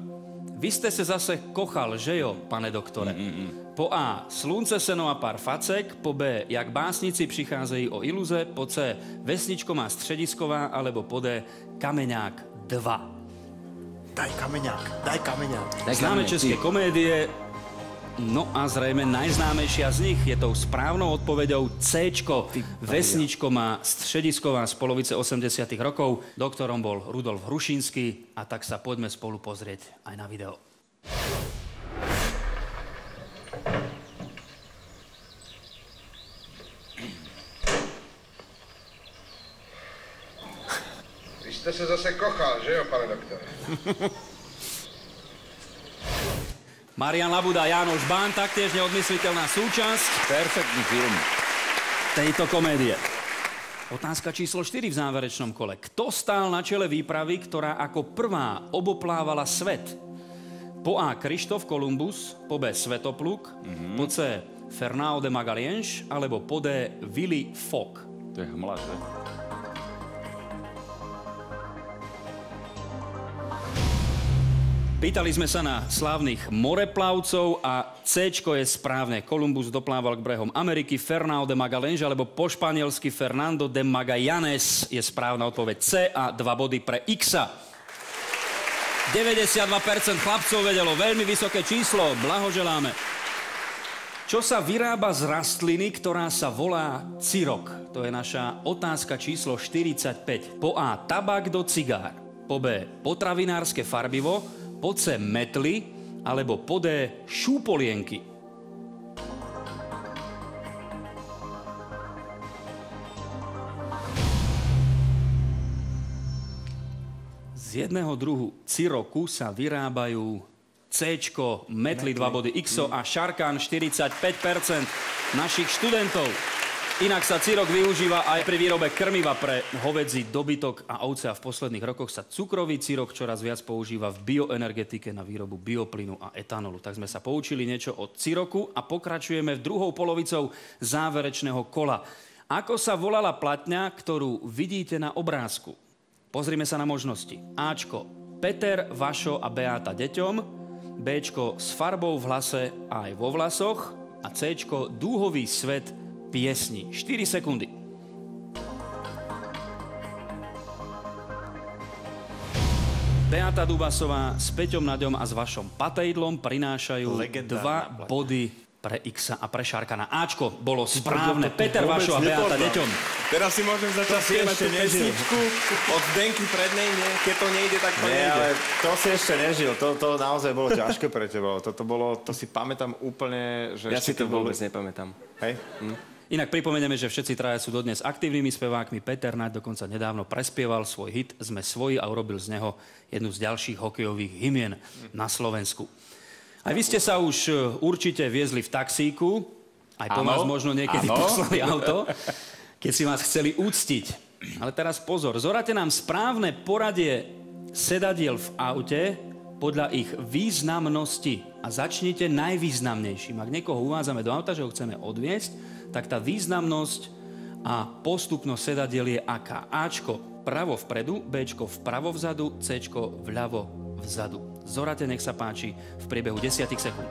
Vy ste sa zase kochal, že jo, pane doktore? Po A, slunce, seno a pár facek, po B, jak básnici přicházejí o iluze, po C, vesničko má středisková, alebo po D, kameňák 2. Daj kameňák. Známe české komédie. No a zrejme najznámejšia z nich je tou správnou odpoveďou C-čko. Vesničko má středisková z polovice 80. rokov. Doktorom bol Rudolf Hrušínský a tak sa poďme spolu pozrieť aj na video. Vy ste sa zase kochal, že jo, pane doktore? Marian Labuda, Jánoš Bán, taktiež neodmysliteľná súčasť. Perfektný film. Tejto komédie. Otázka číslo 4 v záverečnom kole. Kto stál na čele výpravy, ktorá ako prvá oboplávala svet? Po A. Krištof Kolumbus, po B. Svetopluk, po C. Fernão de Magalhães, alebo po D. Willy Fogg. To je hmla, že? Pýtali sme sa na slávnych moreplavcov a C-čko je správne. Kolumbus doplával k brehom Ameriky, Fernão de Magalhães, alebo po španielsky Fernando de Magallanes je správna odpoveď C a 2 body pre X-a. 92% chlapcov vedelo, veľmi vysoké číslo, blahoželáme. Čo sa vyrába z rastliny, ktorá sa volá cirok? To je naša otázka číslo 45. Po A. Tabak do cigár, po B. Potravinárske farbivo, po C metly, alebo po D šúpolienky. Z jedného druhu ciroku sa vyrábajú C-čko, metly 2 body, XO a šarkán 45% našich študentov. Inak sa cirok využíva aj pri výrobe krmiva pre hovädzí dobytok a ovce a v posledných rokoch sa cukrový cirok čoraz viac používa v bioenergetike na výrobu bioplynu a etanolu. Tak sme sa poučili niečo o ciroku a pokračujeme v druhou polovicou záverečného kola. Ako sa volala platňa, ktorú vidíte na obrázku? Pozrime sa na možnosti. Ačko Peter, Vašo a Beáta deťom, Bčko s farbou v hlase a aj vo vlasoch a Cčko dúhový svet piesni. 4 sekundy. Beáta Dubasová s Peťom Naďom a s Vašom Patejdlom prinášajú 2 body pre X a pre Šarkana. Ačko bolo správne. Peter, Vašo a Beáta deťom. Teraz si môžem začať spievať tú pesničku od Zdenky Prednej, nie? Keď to nejde, tak to nejde. Ale to si ešte nežil. To naozaj bolo ťažké pre teba. To si pamätám úplne, že... Ja si to vôbec nepamätám. Hej? Inak pripomenieme, že všetci traja sú dodnes aktívnymi spevákmi. Peter Naď dokonca nedávno prespieval svoj hit Sme svoji a urobil z neho jednu z ďalších hokejových hymien na Slovensku. Aj vy ste sa už určite viezli v taxíku Aj po vás možno niekedy poslali auto, keď si vás chceli úctiť. Ale teraz pozor, zoráte nám správne poradie sedadiel v aute podľa ich významnosti. A začnite najvýznamnejším. Ak niekoho uvádzame do auta, že ho chceme odviesť, tak tá významnosť a postupnosť sedadiel je aká? Ačko pravo vpredu, Bčko vpravo vzadu, Cčko vľavo vzadu. Zoráte, nech sa páči, v priebehu 10 sekúnd.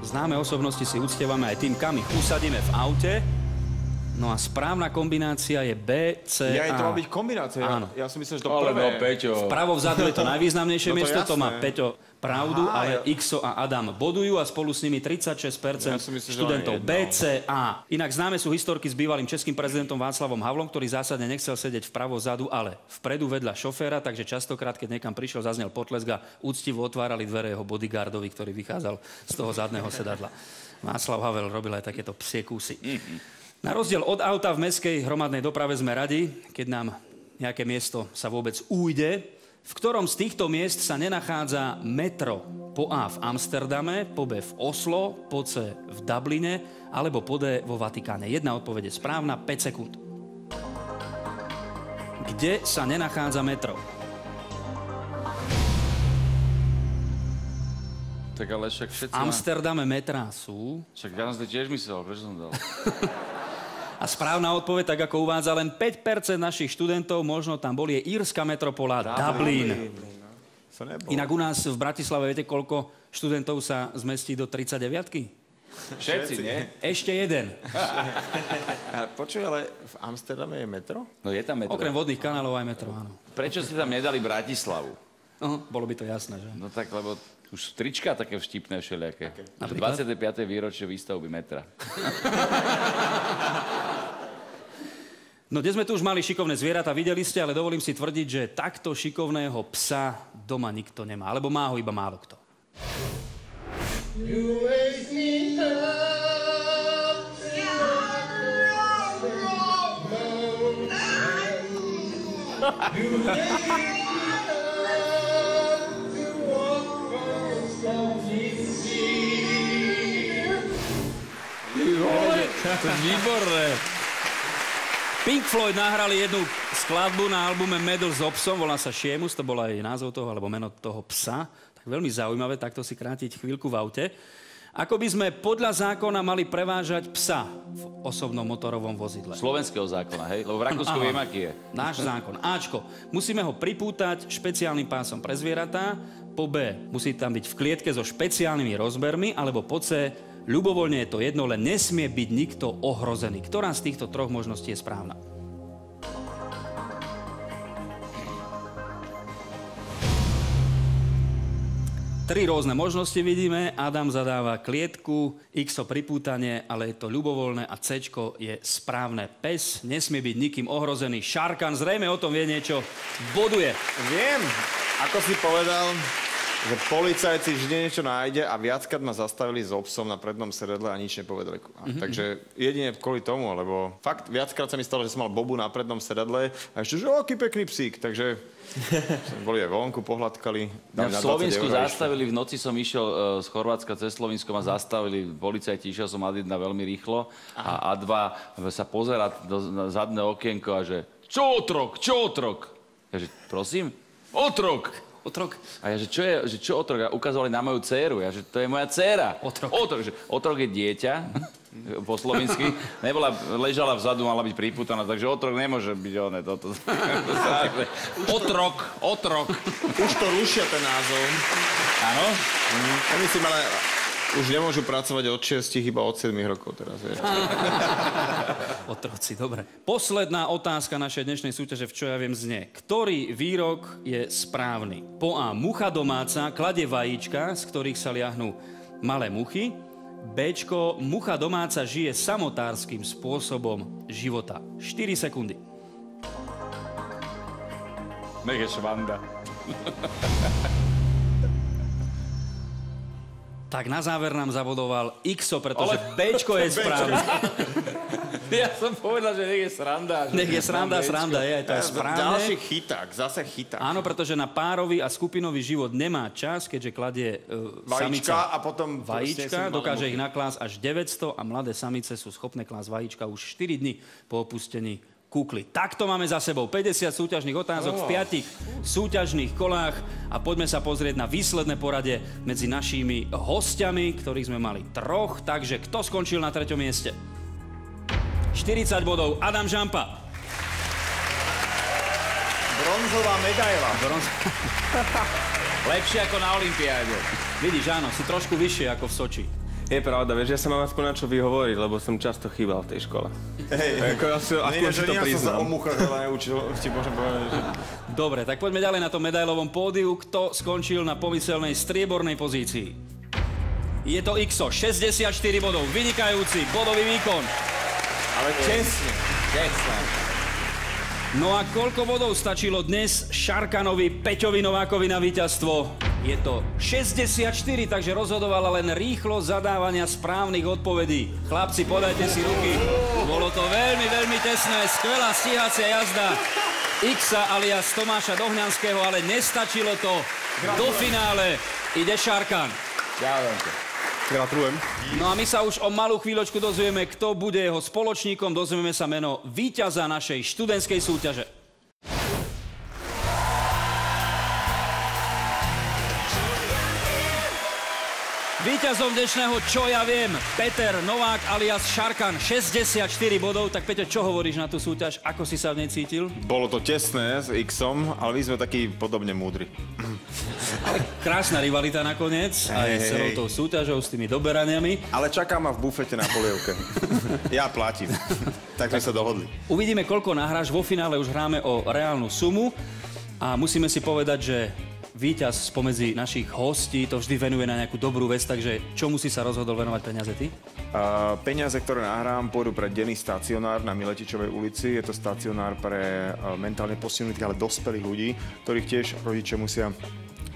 Známe osobnosti si uctievame aj tým, kam ich usadíme v aute. No a správna kombinácia je B, C, A. To má byť kombinácia. Áno. Ja som myslel, že to prvé. Vpravo vzadu je to najvýznamnejšie miesto, jasné. to má Peťo pravdu, ale Xo a Adam bodujú a spolu s nimi 36% študentov B, C, A. Inak známe sú historky s bývalým českým prezidentom Václavom Havlom, ktorý zásadne nechcel sedieť vpravo vzadu, ale vpredu vedľa šoféra, takže častokrát, keď niekam prišiel, zaznel potlesk a úctivo otvárali dvere jeho bodyguardovi, ktorý vychádzal z toho zadného sedadla. Václav Havel robil aj takéto psie kusy. Na rozdiel od auta v mestskej hromadnej doprave sme radi, keď nám nejaké miesto sa vôbec ujde, v ktorom z týchto miest sa nenachádza metro. Po A v Amsterdame, po B v Oslo, po C v Dubline alebo po D vo Vatikáne. Jedna odpoveď je správna, 5 sekúnd. Kde sa nenachádza metro? Tak ale však všetci... V Amsterdame metrá sú. Však ja som to tiež myslel, prečo som dal? A správna odpoveď, tak ako uvádza len 5% našich študentov, možno tam boli, je írska metropola Dublin. Inak u nás v Bratislave, viete, koľko študentov sa zmestí do 39-ky? Všetci, nie? Ešte jeden. Počuj, ale v Amsterdame je metro? No je tam metro. Okrem vodných kanálov aj metro, áno. Prečo ste tam nedali Bratislavu? Bolo by to jasné, že? No tak, lebo už trička také vštipné všelijaké. 25. výročie výstavby metra. No dnes sme tu už mali šikovné zvieratá, videli ste, ale dovolím si tvrdiť, že takto šikovného psa doma nikto nemá. Alebo má ho iba málo kto. To je výborné. Pink Floyd nahrali jednu skladbu na albume Medal s obsom, volá sa Seamus, to bol aj názov toho, alebo meno toho psa. Tak veľmi zaujímavé, takto si krátiť chvíľku v aute. Ako by sme podľa zákona mali prevážať psa v osobnom motorovom vozidle? Slovenského zákona, hej? Lebo v Rakúsku viem, aký je. Náš zákon. Ačko. Musíme ho pripútať špeciálnym pásom pre zvieratá. Po B. Musí tam byť v klietke so špeciálnymi rozmermi. Alebo po C. Ľubovoľne je to jedno, len nesmie byť nikto ohrozený. Ktorá z týchto troch možností je správna? Tri rôzne možnosti vidíme. Adam zadáva klietku, Xo pripútanie, ale je to ľubovoľné a Cčko je správne. Pes nesmie byť nikým ohrozený. Šarkan zrejme o tom vie niečo. Boduje. Viem, ako si povedal, že policajci vždy niečo nájde a viackrát ma zastavili s obsom na prednom sedadle a nič nepovedali. Takže jedine kvôli tomu, lebo fakt viackrát sa mi stalo, že som mal Bobu na prednom sedadle a ešte, že aký pekný psík, takže boli aj vonku, pohľadkali. V Slovensku zastavili, v noci som išiel z Chorvátska cez Slovensko, ma zastavili policajti, išiel som A1 veľmi rýchlo a A2 sa pozerá na zadné okienko a že čo otrok? Ja že, prosím? Otrok! A ja, že čo otrok? A ukazovali na moju dcéru. Ja, že to je moja dcéra. Otrok je dieťa, po slovensky. Ležala vzadu, mala byť pripútaná, takže otrok nemôže byť oné. Otrok. Už to rušia ten názov. Áno? Oni si ale už nemôžu pracovať od 6, iba od 7 rokov teraz. Otroci, dobre. Posledná otázka našej dnešnej súťaže, v čo ja viem, znie. Ktorý výrok je správny? Po A. Mucha domáca kladie vajíčka, z ktorých sa liahnú malé muchy. Bčko. Mucha domáca žije samotárskym spôsobom života. 4 sekundy. Nech je švanda. Tak na záver nám zabodoval Xo, pretože Bčko je správne. Ja som povedal, že nech je sranda. Nech je sranda, to je správne. Ďalší chyták, zase chyták. Áno, pretože na párový a skupinový život nemá čas, keďže kladie vajíčka a potom vajíčka, dokáže ich naklásť až 900 a mladé samice sú schopné klásť vajíčka už 4 dni po opustení kúkly. Takto máme za sebou 50 súťažných otázok v 5 súťažných kolách a poďme sa pozrieť na výsledné poradie medzi našimi hostiami, ktorých sme mali 3. Takže kto skončil na 3. mieste? 40 bodov Adam Žampa. Bronzová medaila. Lepšie ako na olympiáde. Vidíš, áno, si trošku vyššie ako v Soči. Je pravda, vieš, ja sa mám aspoň na čo vyhovoriť, lebo som často chýbal v tej škole. Hej, aspoň si to ja som sa priznám. o muchách veľa neučil, ti môžem povedať, že... Dobre, tak poďme ďalej na tom medailovom pódiu. Kto skončil na pomyselnej striebornej pozícii? Je to Xo, 64 bodov, vynikajúci bodový výkon. Ale čestne. No a koľko bodov stačilo dnes Šarkanovi Peťovi Novákovi na víťazstvo? Je to 64, takže rozhodovala len rýchlo zadávania správnych odpovedí. Chlapci, podajte si ruky. Bolo to veľmi, veľmi tesné, skvelá stíhacia jazda Xa alias Tomáša Dohňanského, ale nestačilo to. Do finále ide Šarkan. Ďakujem. Gratulujem. No a my sa už o malú chvíľočku dozvieme, kto bude jeho spoločníkom. Dozvieme sa meno víťaza našej študentskej súťaže. Víťazom dnešného Čo ja viem, Peter Novák alias Šarkan, 64 bodov. Tak Peťo, čo hovoríš na tú súťaž? Ako si sa v nej cítil? Bolo to tesné s Xom, ale my sme takí podobne múdri. Krásna rivalita nakoniec, aj s celou tou súťažou, s tými doberaniami. Ale čaká ma v bufete na polievke. Ja platím. Tak sme sa dohodli. Uvidíme, koľko nahráš. Vo finále už hráme o reálnu sumu a musíme si povedať, že víťaz spomedzi našich hostí to vždy venuje na nejakú dobrú vec, takže čomu si sa rozhodol venovať peniaze ty? Peniaze, ktoré nahrám, pôjdu pre denný stacionár na Miletičovej ulici. Je to stacionár pre mentálne postihnutých, ale dospelých ľudí, ktorých tiež rodičia musia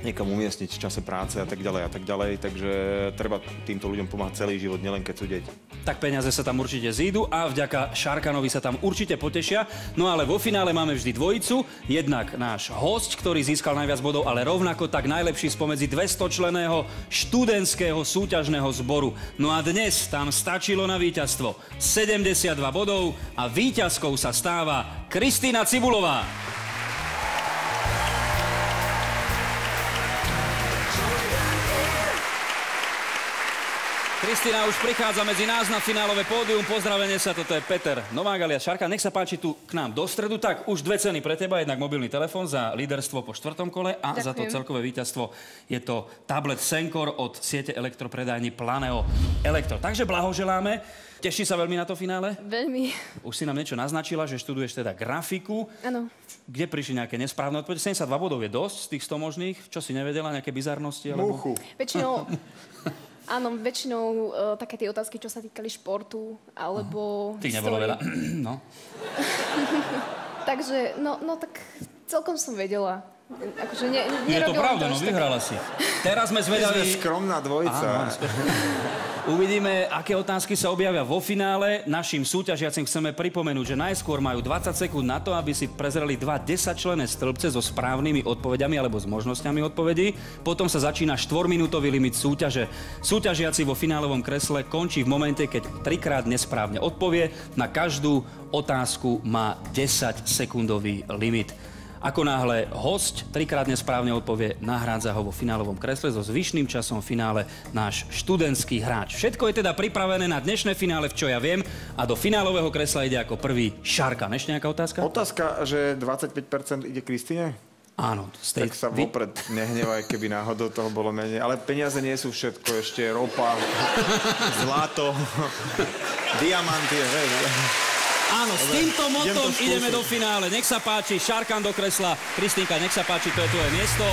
niekam umiestniť v čase práce a tak ďalej a tak ďalej. Takže treba týmto ľuďom pomáhať celý život, nielen keď sú deti. Tak peniaze sa tam určite zídu a vďaka Šarkanovi sa tam určite potešia. No ale vo finále máme vždy dvojicu. Jednak náš hosť, ktorý získal najviac bodov, ale rovnako tak najlepší spomedzi 200-členného študentského súťažného zboru. No a dnes tam stačilo na víťazstvo 72 bodov a víťazkou sa stáva Kristína Cibulová. Kristína už prichádza medzi nás na finálové pódium. Pozdravenie sa, toto je Peter Novák alias Šarkan. Nech sa páči tu k nám do stredu. Tak, už 2 ceny pre teba, jednak mobilný telefón za líderstvo po 4. kole a ďakujem. Za to celkové víťazstvo je to tablet Senkor od siete elektropredajní Planeo Elektro. Takže blahoželáme. Teší sa veľmi na to finále? Veľmi. Už si nám niečo naznačila, že študuješ teda grafiku. Áno. Kde prišli nejaké nesprávne odpovede? 72 bodov je dosť z tých 100 možných. Čo si nevedela? Nejaké bizarnosti? Alebo... Muchu. Väčšinou... Áno, väčšinou také tie otázky, čo sa týkali športu, alebo... Tých nebolo veľa, no. Takže, no tak celkom som vedela. Akože je to pravda, no vyhrala si. Teraz sme zvedali... My sme skromná dvojica. Uvidíme, aké otázky sa objavia vo finále. Našim súťažiacim chceme pripomenúť, že najskôr majú 20 sekúnd na to, aby si prezreli 2 10-členné stĺpce so správnymi odpovediami alebo s možnosťami odpovedí. Potom sa začína 4-minútový limit súťaže. Súťažiaci vo finálovom kresle končí v momente, keď 3-krát nesprávne odpovie. Na každú otázku má 10-sekundový limit. Ako náhle hosť 3-krát nesprávne odpovie, nahrádza ho vo finálovom kresle so zvyšným časom v finále náš študentský hráč. Všetko je teda pripravené na dnešné finále v Čo ja viem a do finálového kresla ide ako prvý Šarkan. Ešte nejaká otázka? Otázka, že 25% ide Kristine? Áno. Tak sa vopred nehnevaj, keby náhodou toho bolo menej. Ale peniaze nie sú všetko, ešte ropa, zlato, diamanty, Áno, s týmto motom ideme do finále. Nech sa páči, Šarkan do kresla. Kristínka, nech sa páči, to je tvoje miesto.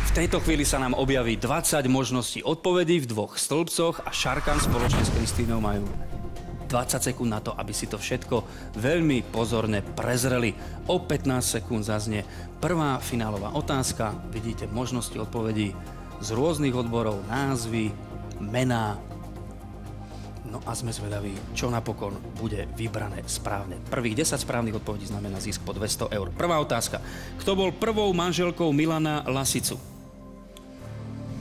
V tejto chvíli sa nám objaví 20 možností odpovedí v 2 stĺpcoch a Šarkan spoločne s Kristínou majú 20 sekúnd na to, aby si to všetko veľmi pozorne prezreli. O 15 sekúnd zaznie prvá finálová otázka. Vidíte možnosti odpovedí z rôznych odborov, názvy, mená. No a sme zvedaví, čo napokon bude vybrané správne. Prvých 10 správnych odpovedí znamená zisk po 200 eur. Prvá otázka. Kto bol prvou manželkou Milana Lasicu?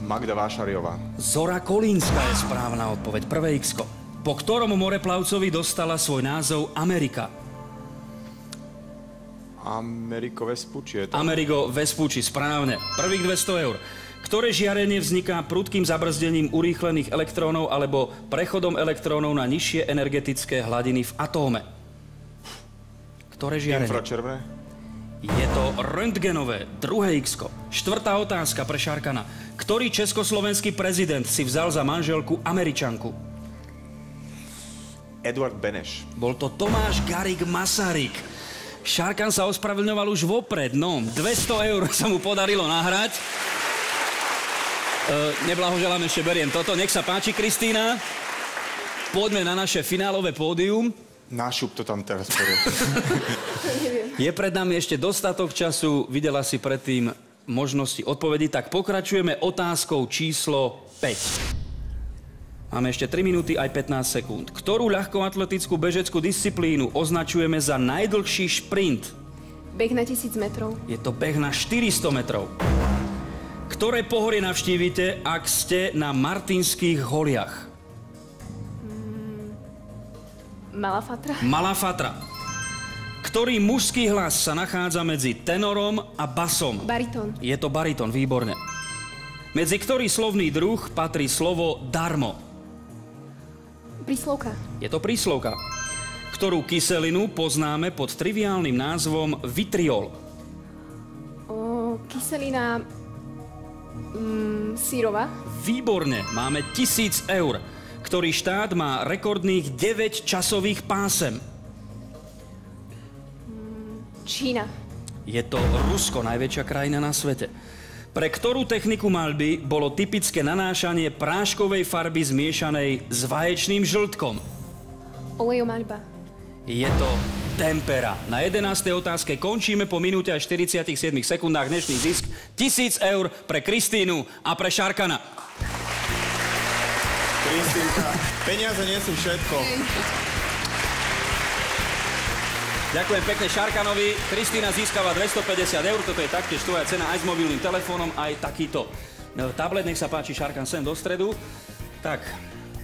Magda Vášariová. Zora Kolínska je správna odpoveď. Prvé X-ko. Po ktorom moreplavcovi dostala svoj názov Amerika? Amerigo Vespucci je to. Amerigo Vespucci, správne. Prvých 200 eur. Ktoré žiarenie vzniká prudkým zabrzdením urýchlených elektrónov alebo prechodom elektrónov na nižšie energetické hladiny v atóme? Ktoré žiarenie? Infračervené. Je to röntgenové. Druhé X-ko. Štvrtá otázka pre Šarkana. Ktorý československý prezident si vzal za manželku Američanku? Eduard Beneš. Bol to Tomáš Garrigue Masaryk. Šarkan sa ospravedlňoval už vopred. No, 200 eur sa mu podarilo nahrať. Neblahoželám, ešte beriem toto. Nech sa páči, Kristína. Poďme na naše finálové pódium. Nášup to tam teraz pôjde. Je pred nami ešte dostatok času. Videla si predtým možnosti odpovedí, tak pokračujeme otázkou číslo 5. Máme ešte 3 minúty aj 15 sekúnd. Ktorú ľahkoatletickú bežeckú disciplínu označujeme za najdlhší šprint? Beh na 1000 metrov. Je to beh na 400 metrov. Ktoré pohorie navštívite, ak ste na Martinských holiach? Malá Fatra. Malá Fatra. Ktorý mužský hlas sa nachádza medzi tenorom a basom? Baritón. Je to baritón, výborne. Medzi ktorý slovný druh patrí slovo darmo? Príslovka. Je to príslovka. Ktorú kyselinu poznáme pod triviálnym názvom vitriol? Kyselina... sírová. Výborne, máme 1000 eur. Ktorý štát má rekordných 9 časových pásem? Čína. Je to Rusko, najväčšia krajina na svete. Pre ktorú techniku maľby bolo typické nanášanie práškovej farby zmiešanej s vaječným žltkom? Olejomaľba. Je to tempera. Na 11. otázke končíme po minúte a 47 sekundách. Dnešný zisk 1000 eur pre Kristínu a pre Šarkana. Kristínka, peniaze nie sú všetko. Ďakujem pekne Šarkanovi. Kristína získava 250 eur. Toto je taktiež tvoja cena aj s mobilným telefónom, aj takýto tablet. Nech sa páči, Šarkan, sem do stredu. Tak,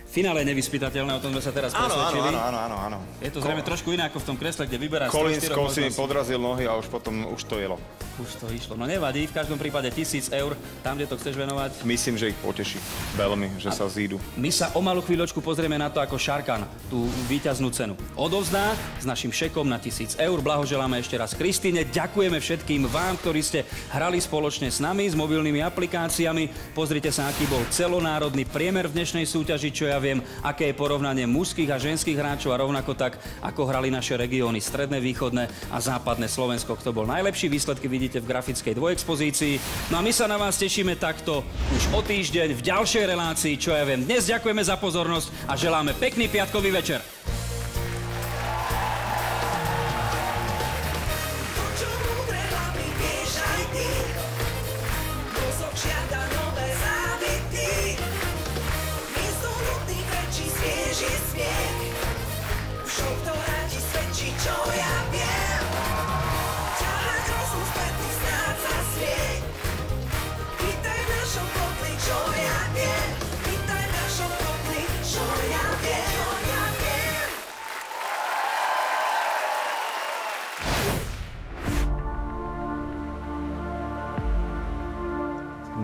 finále je nevyspytateľné, o tom sme sa teraz presvedčili. Áno. Je to zrejme trošku iné ako v tom kresle, kde vyberáš... Kolínskou si mi podrazil nohy a už potom to jelo. Už to išlo. No nevadí, v každom prípade 1000 eur, tam, kde to chceš venovať. Myslím, že ich poteší veľmi, že sa zídu. My sa o malú chvíľočku pozrieme na to, ako Šarkan tú víťaznú cenu odovzdá s našim šekom na 1000 eur. Blahoželáme ešte raz Kristíne. Ďakujeme všetkým vám, ktorí ste hrali spoločne s nami, s mobilnými aplikáciami. Pozrite sa, aký bol celonárodný priemer v dnešnej súťaži, čo ja viem, aké je porovnanie mužských a ženských hráčov a rovnako tak, ako hrali naše regióny stredné, východné a západné Slovensko. Kto bol najlepší, výsledky vidíte v grafickej dvojexpozícii. No a my sa na vás tešíme takto už o týždeň v ďalšej relácii, čo ja viem. Dnes ďakujeme za pozornosť a želáme pekný piatkový večer.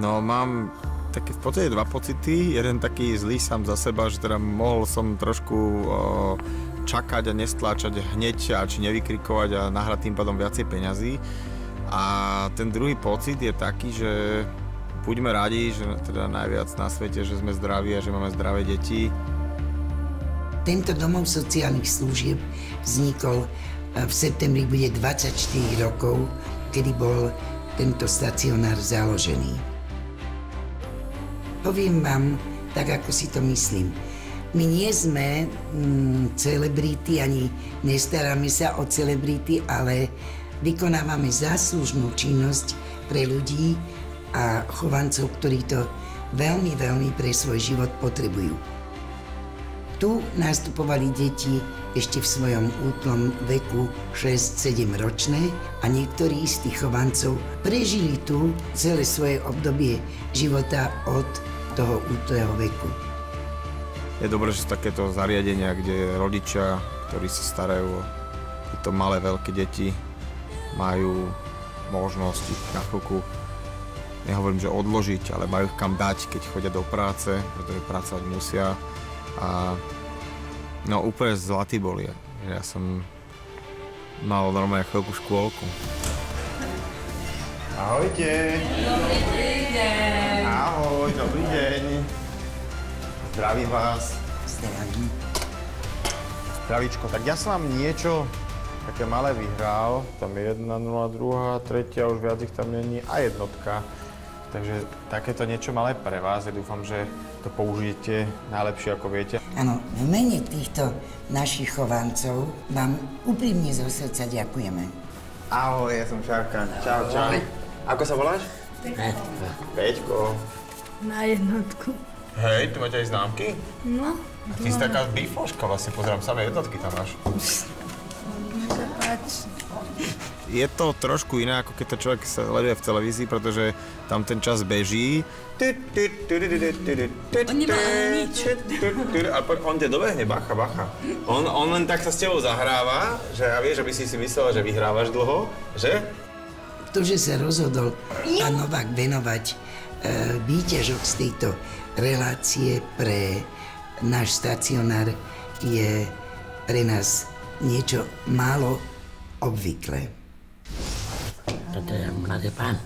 No, mám také v podstate dva pocity. Jeden taký zlý sám za seba, že teda mohol som trošku čakať a nestláčať hneď a či nevykrikovať a nahrať tým pádom viacej peňazí. A ten druhý pocit je taký, že buďme radi, že teda najviac na svete, že sme zdraví a že máme zdravé deti. Tento domov sociálnych služieb vznikol v septembri, bude 24 rokov, kedy bol tento stacionár založený. Poviem vám, tak ako si to myslím. My nie sme celebrity, ani nestaráme sa o celebrity, ale vykonávame záslužnú činnosť pre ľudí a chovancov, ktorí to veľmi, veľmi pre svoj život potrebujú. Tu nastupovali deti ešte v svojom útlom veku 6-7 ročné a niektorí z tých chovancov prežili tu celé svoje obdobie života od toho útleho veku. Je dobré, že sú takéto zariadenia, kde rodičia, ktorí sa starajú o tieto malé, veľké deti, majú možnosť ich na chvíľku, nehovorím, že odložiť, ale majú ich kam dať, keď chodia do práce, pretože pracovať musia. A no úplne zlatý boli. Ja som mal normálne chvíľku škôlku. Ahojte. Dobrý deň. Ahoj, dobrý deň. Zdravím vás. Zdravím. Zdravíčko, tak ja som vám niečo také malé vyhral. Tam je 1-0, druhá, tretia, už viac ich tam není a jednotka. Takže takéto niečo malé pre vás. Ja dúfam, že to použijete najlepšie, ako viete. Áno, v mene týchto našich chovancov vám úprimne zo srdca ďakujeme. Ahoj, ja som Šárka. Čau, čau. Ako sa voláš? Peťko. Peťko. Na jednotku. Hej, tu máte aj známky? No. Ty si taká bifloška, vlastne pozerám, samé jednotky tam máš. Mne sa páči. Je to trošku iné, ako keď to človek sleduje v televízii, pretože tam ten čas beží. On nemá ani nič. A on ťa dobehne, bacha, bacha. On len tak sa s tebou zahráva, že ja vieš, že by si myslela, že vyhrávaš dlho, že? To, že sa rozhodol pán Novák venovať výťažok z tejto relácie pre náš stacionár, je pre nás niečo málo obvyklé. Toto je mladý pán.